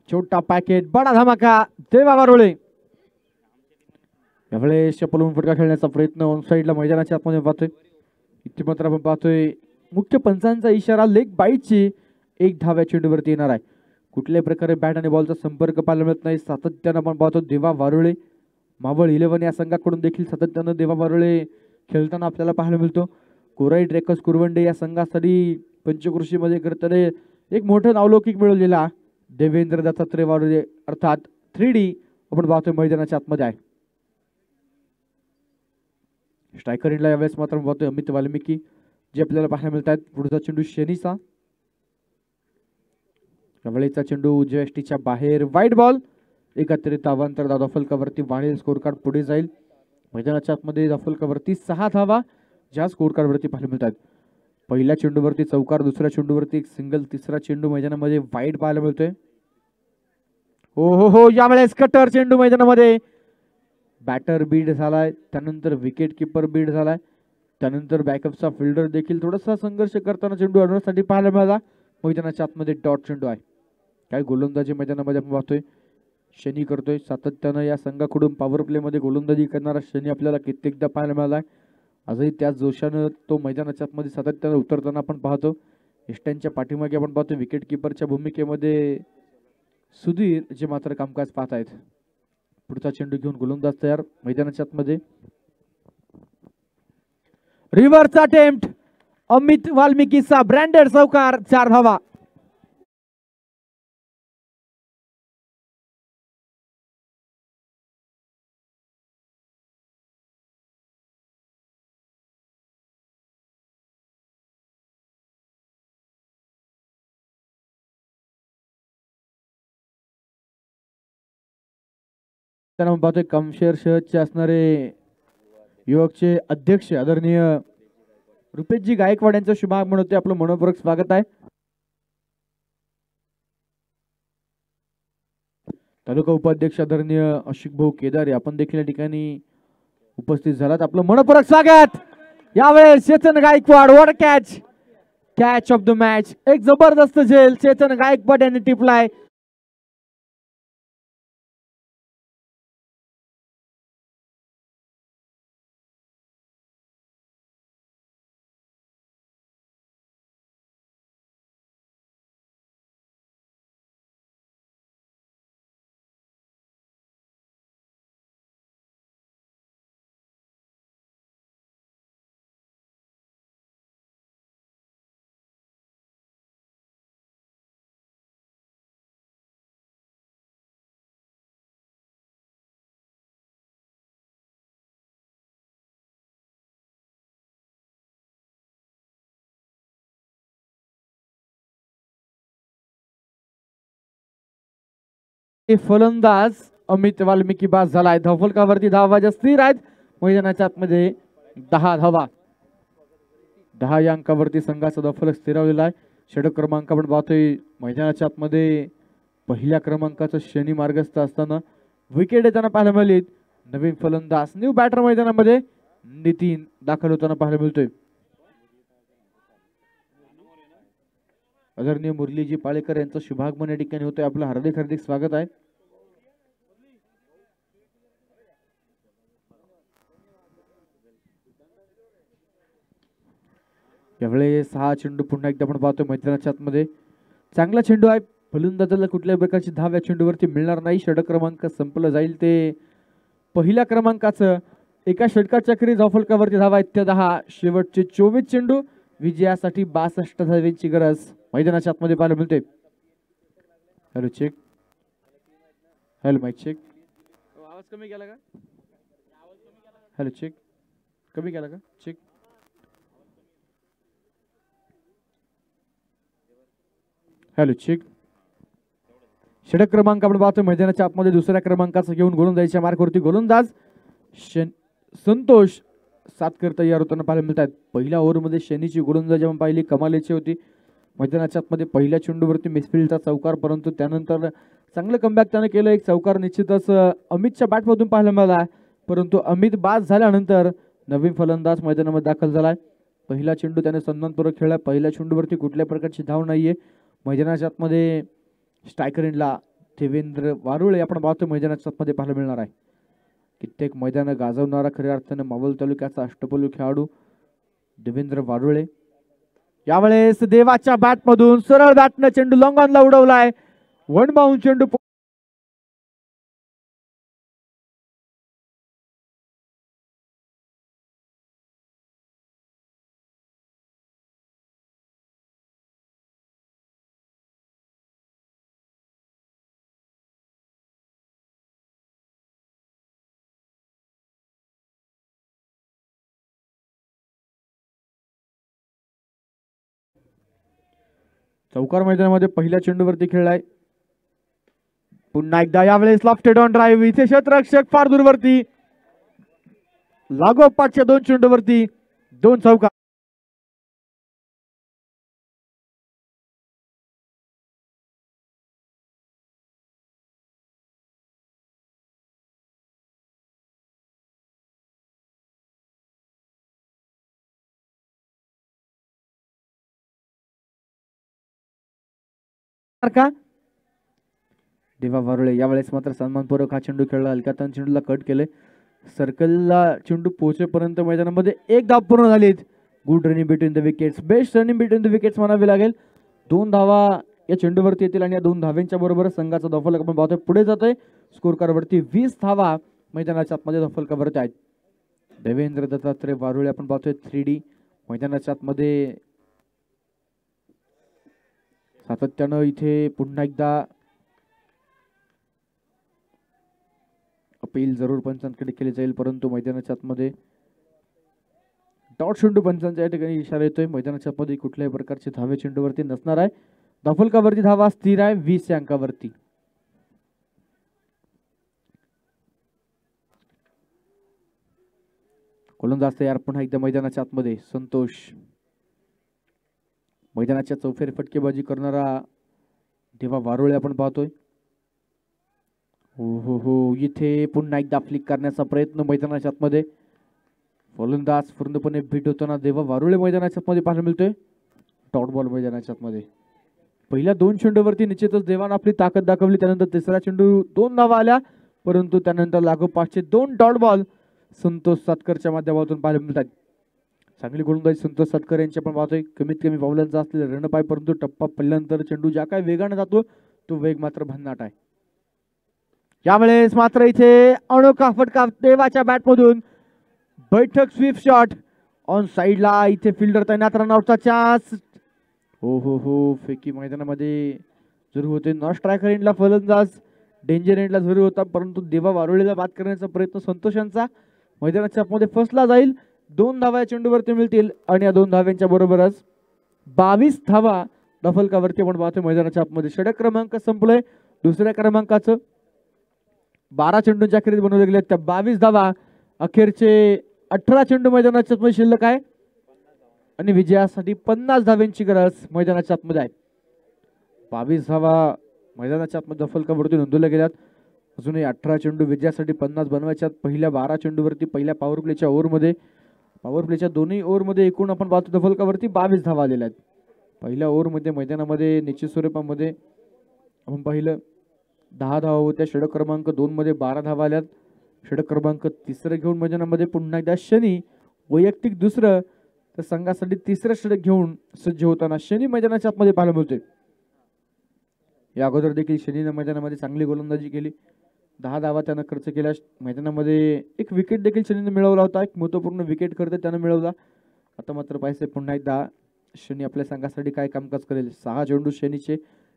[SPEAKER 1] छोटा पॅकेट, बडा धमाका, देवा वारुळे. यावेळेस पलून फटका खेळण्याचा प्रयत्न ऑन साईडला मैदानाच्या आतमध्ये पाहतोय. इथे मात्र आपण पाहतोय मुख्य पंचांचा इशारा, लेग बाईटची. 1 धाव्या चेंडूवरती येणार आहे. कुठल्याही प्रकारे बॅट आणि बॉलचा संपर्क पाहायला मिळत नाही. सातत्यानं आपण पाहतो देवा वारुळे. मावळ 11 या संघाकडून देखील सातत्यानं देवा वारुळे खेळताना आपल्याला पाहायला मिळतो. कोराई ड्रॅकर्स कुरवंडे या संघासाठी पंचकृषीमध्ये करताना एक मोठं नावलौकिक मिळवलेला देवेंद्र दत्तात्रय वारुळे अर्थात 3D आपण पाहतोय मैदानाच्या आतमध्ये आहे. स्ट्रायकर इंडला यावेळेस मात्र पाहतोय अमित वाल्मिकी जे आपल्याला पाहायला मिळत आहेत. पुढचा चेंडू शनीचा. यावेळेचा चेंडू USTच्या बाहेर, वाईट बॉल. एक अतिरिक्त अवांतर धावा फलकावरती वाढेल. स्कोर कार्ड पुढे जाईल. मैदानाच्या आतमध्ये फलकावरती 6 धावा ज्या स्कोर कार्डवरती पाहायला मिळतात. पहिल्या चेंडूवरती चौकार, दुसऱ्या चेंडूवरती एक सिंगल, तिसरा चेंडू मैदानामध्ये वाईट पाहायला मिळतोय. हो हो हो, यावेळेस कटर चेंडू मैदानामध्ये. बॅटर बीड झालाय, त्यानंतर विकेट किपर बीड झालाय, त्यानंतर बॅकअपचा फिल्डर देखील थोडासा संघर्ष करताना चेंडू अडवण्यासाठी पाहायला मिळाला. मैदानाच्या आतमध्ये डॉट चेंडू आहे. काय गोलंदाजी मैदानामध्ये आपण पाहतोय शनी करतोय. सातत्यानं या संघाकडून पॉवर प्ले मध्ये गोलंदाजी करणारा शनी आपल्याला कित्येकदा पाहायला मिळालाय. आजही त्याच जोशानं तो मैदानाच्या आतमध्ये सातत्यानं उतरताना आपण पाहतो. इष्टांच्या पाठीमागे आपण पाहतो विकेट किपरच्या भूमिकेमध्ये सुधीर जे मात्र कामकाज पाहत आहेत. पुढचा चेंडू घेऊन गोलंदाज तयार मैदानाच्या आतमध्ये. रिव्हर्स अटेम्प्ट, अमित वाल्मिकीचा ब्रँडेड चौकार, 4 धावा. त्यांना आपण पाहतोय कमशेर शहरचे असणारे युवकचे अध्यक्ष आदरणीय रुपेशजी गायकवाड यांचं शुभागमन होते. आपलं मनोपूर्वक स्वागत आहे. तालुका उपाध्यक्ष आदरणीय अशिक भाऊ केदारे आपण देखील या ठिकाणी उपस्थित झालात. आपलं मनोपूर्वक स्वागत. यावेळेस Chetan Gaikwad, what catch, catch of the match. एक जबरदस्त झेल चेतन गायकवाड यांनी टिपलाय. फलंदाज अमित वाल्मिकी बाद झालाय. धावफलकावरती धावा ज्या स्थिर आहेत. मैदानाच्या आतमध्ये 10 धावा. 10 या अंकावरती संघाचा धावफलक स्थिरावलेला आहे. षटक क्रमांक आपण पाहतोय मैदानाच्या आतमध्ये पहिल्या क्रमांकाचा शनी मार्गस्थ असताना विकेट येताना पाहायला मिळाली. नवीन फलंदाज न्यू बॅटर मैदानामध्ये नितीन दाखल होताना पाहायला मिळतोय. आदरणीय मुरलीजी पाळेकर यांचं शुभागमन या ठिकाणी होतंय. आपलं हार्दिक हार्दिक स्वागत आहे. यावेळेस हा चेंडू पुन्हा एकदा आपण पाहतोय मैदानाच्या आतमध्ये. चांगला चेंडू आहे. फलंदाजाला कुठल्याही प्रकारची धाव या चेंडूवरती मिळणार नाही. षटक क्रमांक संपलं जाईल ते पहिल्या क्रमांकाचं. एका षटकाच्या अखेरीस धावफलकावरती धावा आहेत त्या 10. शेवटचे 24 चेंडू विजयासाठी 62 धावांची गरज मैदानाच्या आतमध्ये पाहायला मिळते. Hello check. Hello mike check. आवाज कमी केला का? Hello check. कमी केला का? चेक. Hello check. षटक क्रमांक आपण पाहतोय मैदानाच्या आतमध्ये दुसऱ्या क्रमांकाचा घेऊन गोलंदाजीच्या मार्कवरती गोलंदाज संतोष सातकर तयार होताना पाहायला मिळतात. पहिल्या ओव्हरमध्ये शनीची गोलंदाजी आपण पाहिली, कमालीची होती. मैदानाच्या आतमध्ये पहिल्या चेंडूवरती मिसफिल्डचा चौकार, परंतु त्यानंतर चांगलं कमबॅक त्याने केलं. एक चौकार निश्चितच अमितच्या बॅटमधून पाहायला मिळाला, परंतु अमित बाद झाल्यानंतर नवीन फलंदाज मैदानामध्ये दाखल झालाय. पहिला चेंडू त्याने सन्मानपूर्वक खेळला. पहिल्या चेंडूवरती कुठल्याही प्रकारची धाव नाहीये. मैदानाच्या आतमध्ये स्ट्रायकर एंडला देवेंद्र वारुळे आपण पाहतोय मैदानाच्या आतमध्ये पाहायला मिळणार आहे. कित्येक मैदान गाजवणारा खऱ्या अर्थाने मावळ तालुक्याचा अष्टपैलू खेळाडू देवेंद्र वारुळे. यावेळेस देवाच्या बॅटमधून सरळ बॅटनं चेंडू लॉंग ऑनला उडवलाय. वन बाउंड चेंडू. चौकार मैदानामध्ये पहिल्या चेंडूवरती खेळलाय. पुन्हा एकदा यावेळेस लॉफ्टेड ऑन ड्राईव्ह. इथे क्षेत्ररक्षक फार दूरवरती. लागोपाठच्या 2 चेंडूवरती 2 चौकार. का देवा वारुळे यावेळेस मात्र सन्मानपूर्वक हा चेंडू खेळला. हलक्यातून चेंडूला कट केले. सर्कलला चेंडू पोहोचेपर्यंत मैदानामध्ये एक धाव पूर्ण झालीत. Good running between the wickets. Best running between the wickets म्हणावे लागेल. 2 धावा या चेंडूवरती येतील आणि या 2 धाव्यांच्या बरोबर संघाचा धावफलक आपण पाहतोय पुढे जातोय. स्कोर कार्डवरती 20 धावा मैदानाच्या आतमध्ये धावफलकावरती आहेत. देवेंद्र दत्तात्रय वारुळे आपण पाहतोय 3D मैदानाच्या आतमध्ये सातत्यानं. इथे पुन्हा एकदा अपील जरूर पंचांकडे केले जाईल, परंतु मैदानाच्या आतमध्ये डॉट चेंडू पंचांच्या या ठिकाणी इशारा येतोय. मैदानाच्या आतमध्ये कुठल्याही प्रकारचे धावे चेंडूवरती नसणार आहे. धावफलकावरती धावा स्थिर आहे 20 या अंकावरती. गोलंदाज तयार पुन्हा एकदा मैदानाच्या आतमध्ये संतोष. मैदानाच्या चौफेर फटकेबाजी करणारा देवा वारुळे आपण पाहतोय. हो इथे पुन्हा एकदा फ्लिक करण्याचा प्रयत्न मैदानाच्या आतमध्ये. फलंदाज पूर्णपणे बीट होताना देवा वारुळे मैदानाच्या आतमध्ये पाहायला मिळतोय. डॉट बॉल मैदानाच्या आतमध्ये. पहिल्या 2 चेंडूवरती निश्चितच देवानं आपली ताकद दाखवली. त्यानंतर तिसरा चेंडू 2 धावा आल्या, परंतु त्यानंतर लागोपाठचे 2 डॉट बॉल संतोष सातकरच्या माध्यमातून पाहायला मिळतात. चांगली गोलंदाजी संतोष सातकर यांची आपण पाहतोय. कमीत कमी पावलांचा असलेला रणपाय, परंतु टप्पा पडल्यानंतर चेंडू ज्या काय वेगाने जातो तो वेग मात्र भन्नाट आहे. यावेळेस मात्र इथे अनोखा फटका देवाच्या बॅटमधून. बैठक स्वीप शॉट ऑन साइडला. इथे फिल्डर तैनात. रनआउटचा चान्स. हो फेकी मैदानामध्ये सुरू होते. नॉट स्ट्रायकर एंडला फलंदाज डेंजर एंडला सुरू होता, परंतु देवा वारुळेला बाद करण्याचा प्रयत्न संतोषांचा मैदानाच्या आतमध्ये फसला जाईल. 2 धावा या चेंडूवरती मिळतील आणि या 2 धाव्यांच्या बरोबरच 22 धावा धावफलकावरती आपण पाहतोय मैदानाच्या आतमध्ये. षटक क्रमांक संपलोय. दुसऱ्या क्रमांकाचं 12 चेंडूंच्या अखेरीस बनवले गेले. त्या 22 धावा. अखेरचे 18 चेंडू मैदानाच्या आतमध्ये शिल्लक आहे आणि विजयासाठी 50 धाव्यांची गरज मैदानाच्या आतमध्ये आहे. 22 धावा मैदानाच्या आतमध्ये फलकावरती नोंदवल्या गेल्यात. अजूनही 18 चेंडू विजयासाठी 50 बनवायच्यात. पहिल्या 12 चेंडूवरती पहिल्या पॉवर प्लेच्या ओव्हरमध्ये, पॉवर प्लेच्या दोन्ही ओव्हरमध्ये एकूण आपण पाहतो फलकावरती 22 धावा आलेल्या आहेत. पहिल्या ओव्हरमध्ये मैदानामध्ये निश्चित स्वरूपामध्ये आपण पाहिलं 10 धावा होत्या. षटक क्रमांक 2 मध्ये 12 धावा आल्यात. षटक क्रमांक 3 घेऊन मैदानामध्ये पुन्हा एकदा शनी वैयक्तिक दुसरं तर संघासाठी तिसरं षटक घेऊन सज्ज होताना शनी मैदानाच्या आतमध्ये पाहायला मिळतोय. या अगोदर देखील शनीने मैदानामध्ये चांगली गोलंदाजी केली. 10 धावा त्यानं खर्च केल्या. मैदानामध्ये एक विकेट देखील शनीने मिळवला होता. एक महत्त्वपूर्ण विकेट खर्च त्यानं मिळवला. आता मात्र पाहिजे पुन्हा एकदा शनी आपल्या संघासाठी काय कामकाज करेल. 6 चेंडू शनीचे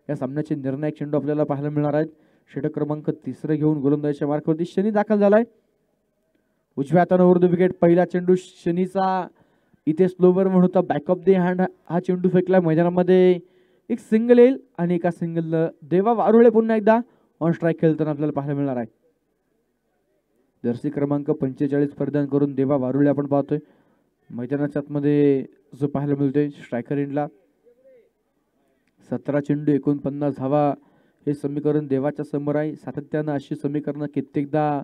[SPEAKER 1] या सामन्याचे निर्णायक चेंडू आपल्याला पाहायला मिळणार आहेत. षटक क्रमांक 3 घेऊन गोलंदाजीच्या मार्गावरती शनी दाखल झालाय. उजव्या हाताने उर्दू विकेट. पहिला चेंडू शनीचा इथे स्लोवर म्हणून होता. बॅक ऑफ द हँड हा चेंडू फेकला. मैदानामध्ये एक सिंगल येईल आणि एका सिंगल देवा वारुळे पुन्हा एकदा ऑन स्ट्राईक खेळताना आपल्याला पाहायला मिळणार आहे. जर्सी क्रमांक 45 परिधान करून देवा वारुळे आपण पाहतोय मैदानाच्या आतमध्ये जो पाहायला मिळतोय. स्ट्रायकर एंडला 17 चेंडू 49 धावा हे समीकरण देवाच्या समोर आहे. सातत्यानं अशी समीकरणं कित्येकदा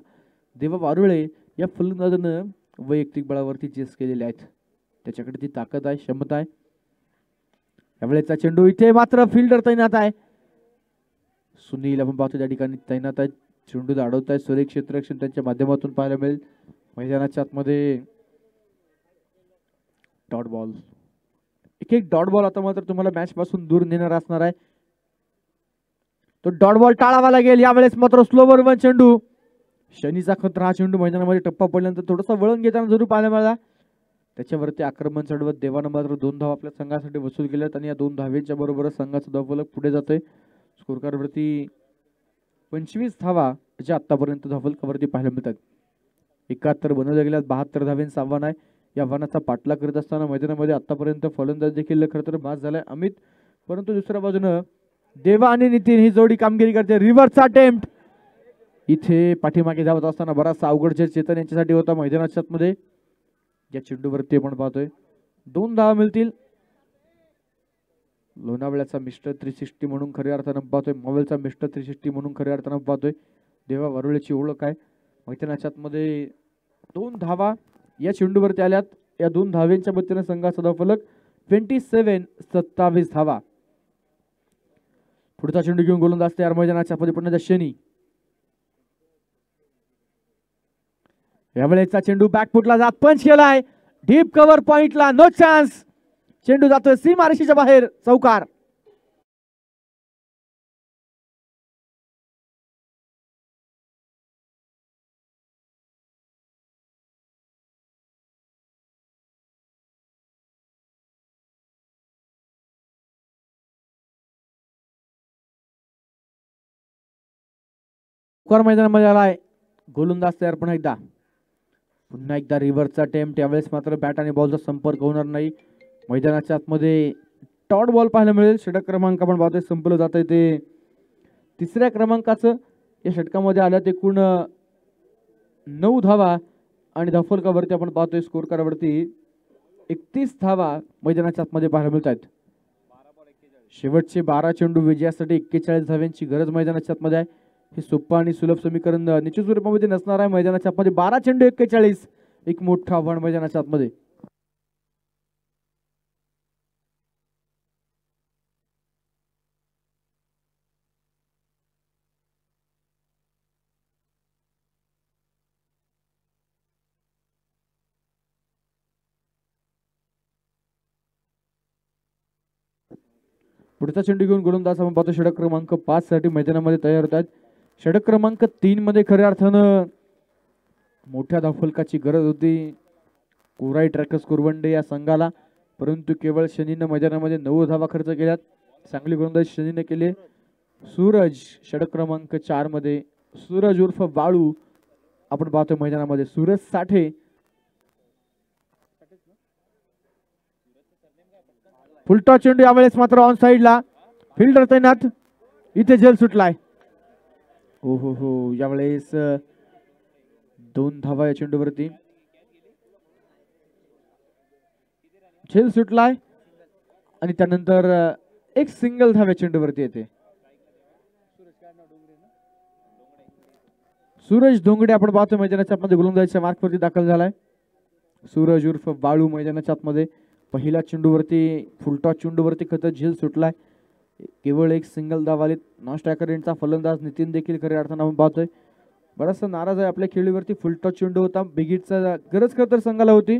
[SPEAKER 1] देवा वारुळे या फलंदाजानं वैयक्तिक बळावरती चेस केलेले आहेत. त्याच्याकडे ती ताकद आहे, क्षमता आहे. यावेळेचा चेंडू इथे मात्र फिल्डर तैनात आहे. सुनील आपण पाहतो त्या ठिकाणी तैनात आहे. चेंडू अडवत आहे. सुरेख क्षेत्ररक्षण त्यांच्या माध्यमातून पाहायला मिळेल. मैदानाच्या आतमध्ये डॉट बॉल, एक डॉट बॉल आता मात्र तुम्हाला मॅच पासून दूर नेणार असणार आहे. तो डॉट बॉल टाळावा लागेल. यावेळेस मात्र स्लोवर वन चेंडू. शनीचा खतरा हा चेंडू मैदानामध्ये टप्पा पडल्यानंतर थोडासा वळण घेताना जरूर पाहायला मिळाला. त्याच्यावरती आक्रमण चढवत देवानं मात्र 2 धावा आपल्या संघासाठी वसूल केल्यात आणि या 2 धावेच्या बरोबर संघाचा धावफलक पुढे जातोय. स्कोर कार्डवरती 25 धावा ज्या आतापर्यंत धावफलकावरती पाहायला मिळतात. 71 बनवल्या गेल्यात. 72 धावेंचं आव्हान आहे. या आव्हानाचा पाठलाग करत असताना मैदानामध्ये आतापर्यंत फलंदाज देखील खरं तर बाद झालाय अमित. परंतु दुसऱ्या बाजूनं देवा आणि नितीन ही जोडी कामगिरी करते. रिव्हर्सचा अटेम्प्ट इथे पाठीमागे धावत असताना बराचसा अवघड जे चेतन यांच्यासाठी होता मैदानाच्या आतमध्ये. या चेंडूवरती आपण पाहतोय 2 धावा मिळतील. लोणावळ्याचा मिस्टर 360 म्हणून खऱ्या अर्थानं पाहतोय. मोबाईलचा मिस्टर 360 म्हणून खऱ्या अर्थानं पाहतोय. देवा वारुळेची ओळख आहे. मैदानाच्या आतमध्ये 2 धावा या चेंडूवरती आल्यात. या 2 धावेंच्या मदतीने संघाचा धावफलक 27 धावा. पुढचा चेंडू घेऊन गोलंदाज तयार मैदानाच्या आतमध्ये पुन्हा शनी. यावेळेचा चेंडू बॅकफुटला जात पंच केलाय. डीप कव्हर पॉइंटला नो चान्स. चेंडू जातोय सीमारेषेच्या बाहेर. चौकार. मैदानामध्ये आलाय. गोलंदाज तयार पुन्हा एकदा रिव्हर्सचा अटेम्प्ट. यावेळेस मात्र बॅट आणि बॉलचा संपर्क होणार नाही. मैदानाच्या आतमध्ये डॉट बॉल पाहायला मिळेल. षटक क्रमांक आपण पाहतोय संपलं जात आहे ते 3ऱ्या क्रमांकाचं. या षटकामध्ये आल्यात एकूण 9 धावा आणि धावफलकावरती आपण पाहतोय स्कोर कार्डवरती 31 धावा मैदानाच्या आतमध्ये पाहायला मिळत आहेत. शेवटचे 12 चेंडू विजयासाठी 41 धाव्यांची गरज मैदानाच्या आतमध्ये आहे. हे सोपं आणि सुलभ समीकरण निश्चित स्वरूपामध्ये नसणार आहे. मैदानाच्या आतमध्ये 12 चेंडू 41 एक मोठं आव्हान मैदानाच्या आतमध्ये. पुढचा चेंडू घेऊन गोलंदाज आपण पाहतो षटक क्रमांक 5 साठी मैदानामध्ये तयार होतात. षटक क्रमांक 3 मध्ये खऱ्या अर्थानं मोठ्या धावफलकाची गरज होती कोराई ट्रॅकर्स कुरवंडे या संघाला. परंतु केवळ शनीनं मैदानामध्ये 9 धावा खर्च केल्यात. चांगली गोलंदाजी शनीने केली. सूरज षटक क्रमांक 4 मध्ये सूरज उर्फ बाळू आपण पाहतो मैदानामध्ये. सूरज साठे फुलटॉस चेंडू. यावेळेस मात्र ऑन साइडला फिल्डर तैनात. इथे झेल सुटलाय. हो यावेळेस 2 धावा या चेंडूवरती. झेल सुटलाय आणि त्यानंतर एक सिंगल धाव या चेंडूवरती येते. सूरज धोंगडे आपण पाहतो मैदानाच्या आतमध्ये गोलंदाजीच्या मार्कवरती दाखल झालाय. सूरज उर्फ बाळू मैदानाच्या आतमध्ये पहिल्या चेंडूवरती फुलटॉस चेंडूवरती खतर झेल सुटलाय. केवळ एक सिंगल धाव आली. नॉन स्ट्रायकर यांचा फलंदाज नितीन देखील खऱ्या अर्थानं आपण पाहतोय बराचसा नाराज आहे. आपल्या खेळीवरती फुलटॉस चेंडू होता. बिगिटचा गरज खतर संघाला होती.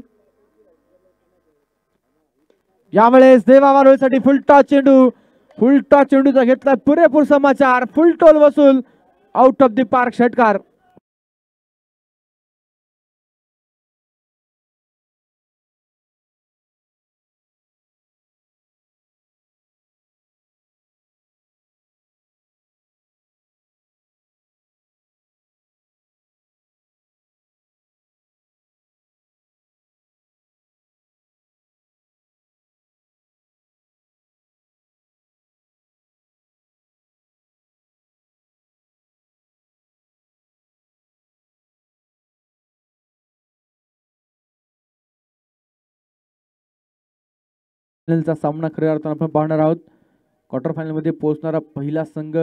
[SPEAKER 1] यावेळेस देवा वारुळेसाठी फुलटॉस चेंडूचा घेतला पुरेपूर समाचार. फुलटॉल वसूल. आउट ऑफ द पार्क षटकार. चा सामना खऱ्या अर्थानं आपण पाहणार आहोत. क्वार्टर फायनल मध्ये पोहोचणारा पहिला संघ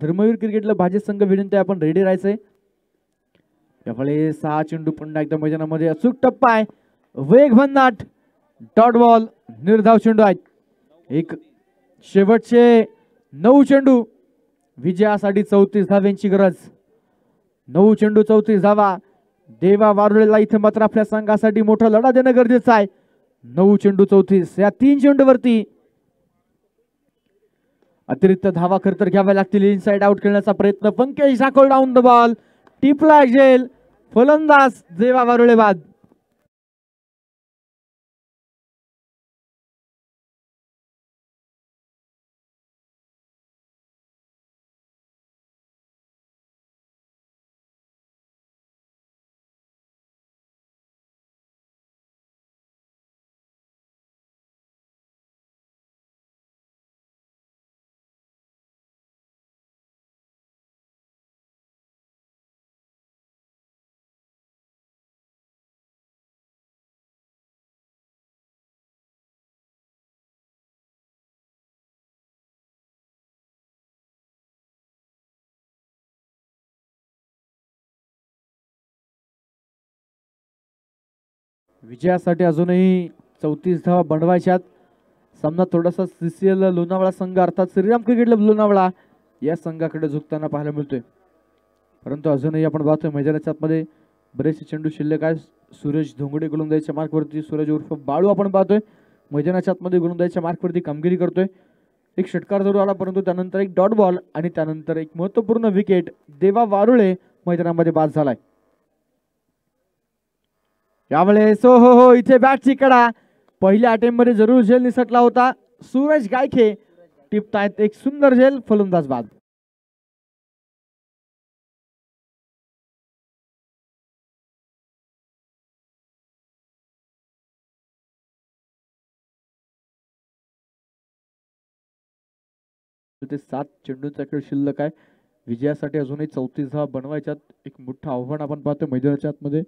[SPEAKER 1] धर्मवीर क्रिकेटला भाजी संघ विनंती आपण रेडी राहायचंय. यावेळी 6 चेंडू पुन्हा एकदा मैदानामध्ये अचूक टप्पा आहे. वेग भन्नाट डॉट बॉल निर्धाव चेंडू आहेत. एक शेवटचे 9 चेंडू विजयासाठी 34 धावांची गरज. 9 चेंडू 34 धावा. देवा वारुळेला इथे मात्र आपल्या संघासाठी मोठा लढा देणं गरजेचं आहे. 9 चेंडू 34 या 3 चेंडूवरती अतिरिक्त धावा खर तर घ्याव्या लागतील. इनसाइड आउट खेळण्याचा प्रयत्न. Pankaj Thakur down the ball. टिपला झेल. फलंदाज देवा वारुळे बाद. विजयासाठी अजूनही 34 धावा बनवायच्यात. सामना थोडासा सीसीएल लोणावळा संघ अर्थात श्रीराम क्रिकेट क्लब लोणावळा या संघाकडे झुकताना पाहायला मिळतोय. परंतु अजूनही आपण पाहतोय मैदानाच्या आतमध्ये बरेचसे चेंडू शिल्लक आहे. सूरज धोंगडे गोलंदाजीच्या मार्कवरती. सूरज उर्फ बाळू आपण पाहतोय मैदानाच्या आतमध्ये गोलंदाजीच्या मार्कवरती कामगिरी करतोय. एक षटकार जरूर आला परंतु त्यानंतर एक डॉट बॉल आणि त्यानंतर एक महत्त्वपूर्ण विकेट. देवा वारुळे मैदानामध्ये बाद झालाय. यावेळेस हो इथे बॅटची कडा. पहिल्या अटेम्प्ट मध्ये जरूर झेल निसटला होता. सूरज गायखे टिपतायत एक सुंदर झेल. फलंदाज बाद. ते 7 चेंडूंचा खेळ शिल्लक आहे. विजयासाठी अजूनही 34 धावा बनवायच्यात. एक मोठं आव्हान आपण पाहतो मैदानाच्या आतमध्ये.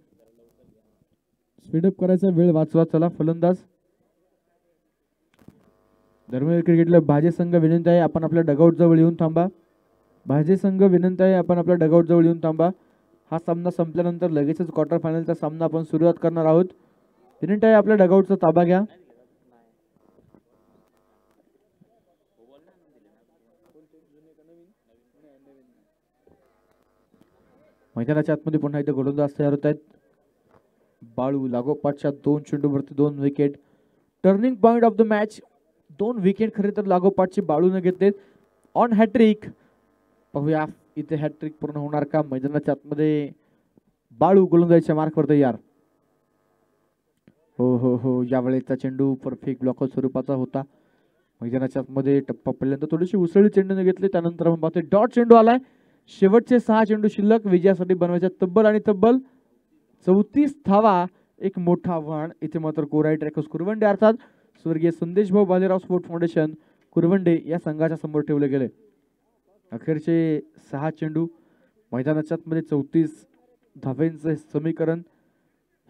[SPEAKER 1] स्पीडअप करायचा. वेळ वाचवा. चला फलंदाज धर्मवीर क्रिकेटला भाजे संघ विनंती आहे आपण आपल्या डगआउट जवळ येऊन थांबा. भाजे संघ विनंती आहे आपण आपल्या डगआउट जवळ येऊन थांबा. हा सामना संपल्यानंतर लगेचच क्वार्टर फायनलचा सामना आपण सुरुवात करणार आहोत. विनंती आहे आपल्या डगआउटचा ताबा घ्या. मैदानाच्या आतमध्ये पुन्हा एकदा गोलंदाज तयार होत आहेत. बाळू लागोपाठच्या 2 चेंडूवरती 2 wicket. Turning point of the match. 2 wicket खरे तर लागोपाठचे बाळूने घेतले. On hat trick. पाहूया इथे हॅट्रिक पूर्ण होणार का. मैदानाच्या आतमध्ये बाळू गोलंदाजीच्या मार्कवर तयार. हो यावेळेचा चेंडू परफेक्ट ब्लॉक स्वरूपाचा होता. मैदानाच्या आतमध्ये टप्पा पडल्यानंतर थोडीशी उसळी चेंडूने घेतले. त्यानंतर आपण पाहतोय डॉट चेंडू आलाय. शेवटचे 6 चेंडू शिल्लक. विजयासाठी बनवायच्या तब्बल 34 धावा. एक मोठं आव्हान. इथे मात्र कोराई ट्रॅकर्स कुरवंडे अर्थात स्वर्गीय संदेश भाऊ बालेराव स्पोर्ट फाउंडेशन कुरवंडे या संघाच्या समोर ठेवले गेले. अखेरचे 6 चेंडू. मैदानाच्या मध्ये 34 धावांचे समीकरण.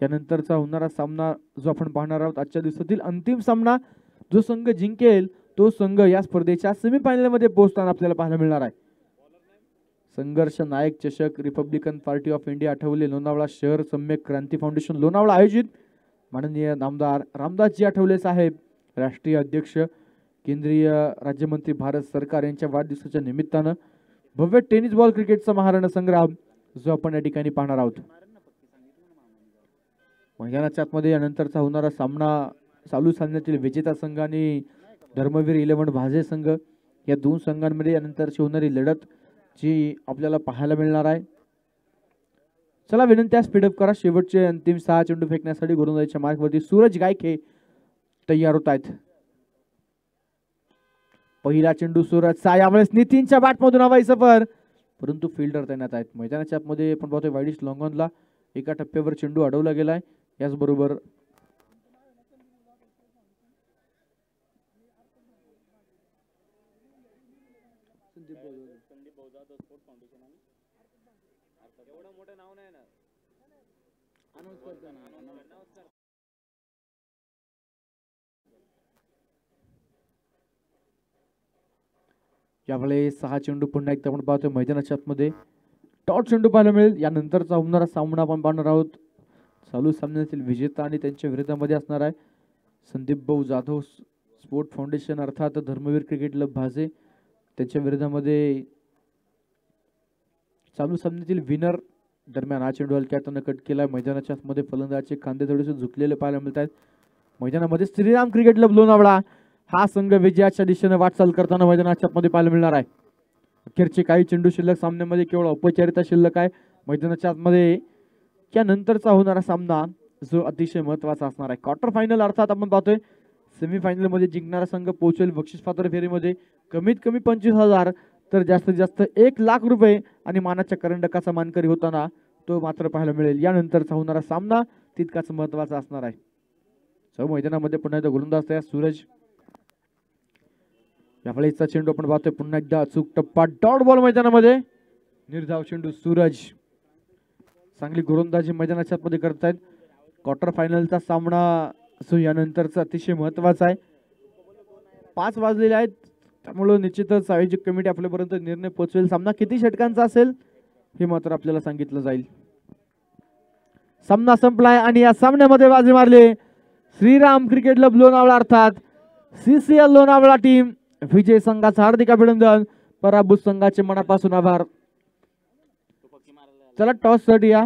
[SPEAKER 1] यानंतरचा होणारा सामना जो आपण पाहणार आहोत आजच्या दिवसातील अंतिम सामना. जो संघ जिंकेल तो संघ या स्पर्धेच्या सेमीफायनल मध्ये पोहोचताना आपल्याला पाहायला मिळणार आहे. संघर्ष नायक चषक Republican party of India Athawale Lonavala शहर सम्यक क्रांती फाउंडेशन लोणावळा आयोजित माननीय नामदार रामदासजी आठवले साहेब राष्ट्रीय अध्यक्ष केंद्रीय राज्यमंत्री भारत सरकार यांच्या वाढदिवसाच्या निमित्तानं भव्य टेनिस बॉल क्रिकेटचा महारण संग्राम जो आपण या ठिकाणी पाहणार आहोत। मैदानाच्या आतमध्ये यानंतरचा होणारा सामना चालू सामन्यातील विजेता संघ आणि धर्मवीर 11 भाजे संघ या दोन संघांमध्ये यानंतरची होणारी लढत जी आपल्याला पाहायला मिळणार आहे। चला विनंती आहे स्पीडअप करा। शेवटचे अंतिम 6 चेंडू फेकण्यासाठी गोलंदाजीच्या मार्कवरती सूरज गायके तयार होत आहेत। पहिला चेंडू सूरजचा यावेळेस नितीनच्या बॅटमधून हवाई सफर परंतु फिल्डर तैनात आहेत। मैदानाच्या आतमध्ये आपण पाहतोय वाईडिश लॉंगॉनला एका टप्प्यावर चेंडू अडवला गेलाय। याचबरोबर यावेळेस 6 चेंडू पुन्हा एकदा आपण पाहतोय मैदानाच्या आतमध्ये टॉट चेंडू पाहायला मिळेल। यानंतरचा होणारा सामना आपण पाहणार आहोत। चालू सामन्यातील विजेता आणि त्यांच्या विरोधामध्ये असणार आहे संदीप भाऊ जाधव स्पोर्ट फाउंडेशन अर्थात धर्मवीर क्रिकेट क्लब भाजे त्यांच्या विरोधामध्ये चालू सामन्यातील विनर दरम्यान हा चेंडू हलक्यातनं कट केला। मैदानाच्या आतमध्ये फलंदाजाचे खांदे थोडेसे झुकलेले पाहायला मिळत आहेत। मैदानामध्ये श्रीराम क्रिकेट क्लब लोणावळा हा संघ विजयाच्या दिशेने वाटचाल करताना मैदानाच्या आतमध्ये पाहायला मिळणार आहे। अखेरचे काही चेंडू शिल्लक सामन्यामध्ये केवळ औपचारिकता शिल्लक आहे। मैदानाच्या आतमध्ये त्यानंतरचा होणारा सामना जो अतिशय महत्त्वाचा असणार आहे। क्वार्टर फायनल अर्थात आपण पाहतोय सेमीफायनल मध्ये जिंकणारा संघ पोहोचेल बक्षीस पात्र फेरीमध्ये कमीत कमी 25,000 तर जास्तीत जास्त 1 लाख रुपये आणि मानाच्या करंडकाचा मानकरी होताना तो मात्र पाहायला मिळेल। यानंतरचा होणारा सामना तितकाच महत्त्वाचा असणार आहे। सौ मैदानामध्ये पुन्हा एकदा गोलंदाज तयार सूरज यावेळेसचा चेंडू आपण पाहतोय पुन्हा एकदा अचूक टप्पा डॉट बॉल मैदानामध्ये निर्धाव चेंडू सूरज चांगली गोलंदाजी मैदानाच्या आतमध्ये करतायत। क्वार्टर फायनलचा सामना असो यानंतरचा अतिशय महत्त्वाचा आहे। 5 वाजलेले आहेत त्यामुळे निश्चितच आयोजक कमिटी आपल्यापर्यंत निर्णय पोहोचवेल। सामना किती षटकांचा असेल हे मात्र आपल्याला सांगितलं जाईल। सामना संपलाय आणि या सामन्यामध्ये बाजी मारली श्रीराम क्रिकेट क्लब लोणावळा अर्थात CCL लोणावळा टीम। विजय संघाचं हार्दिक अभिनंदन पराभूत संघाचे मनापासून आभार। चला टॉस साठी या।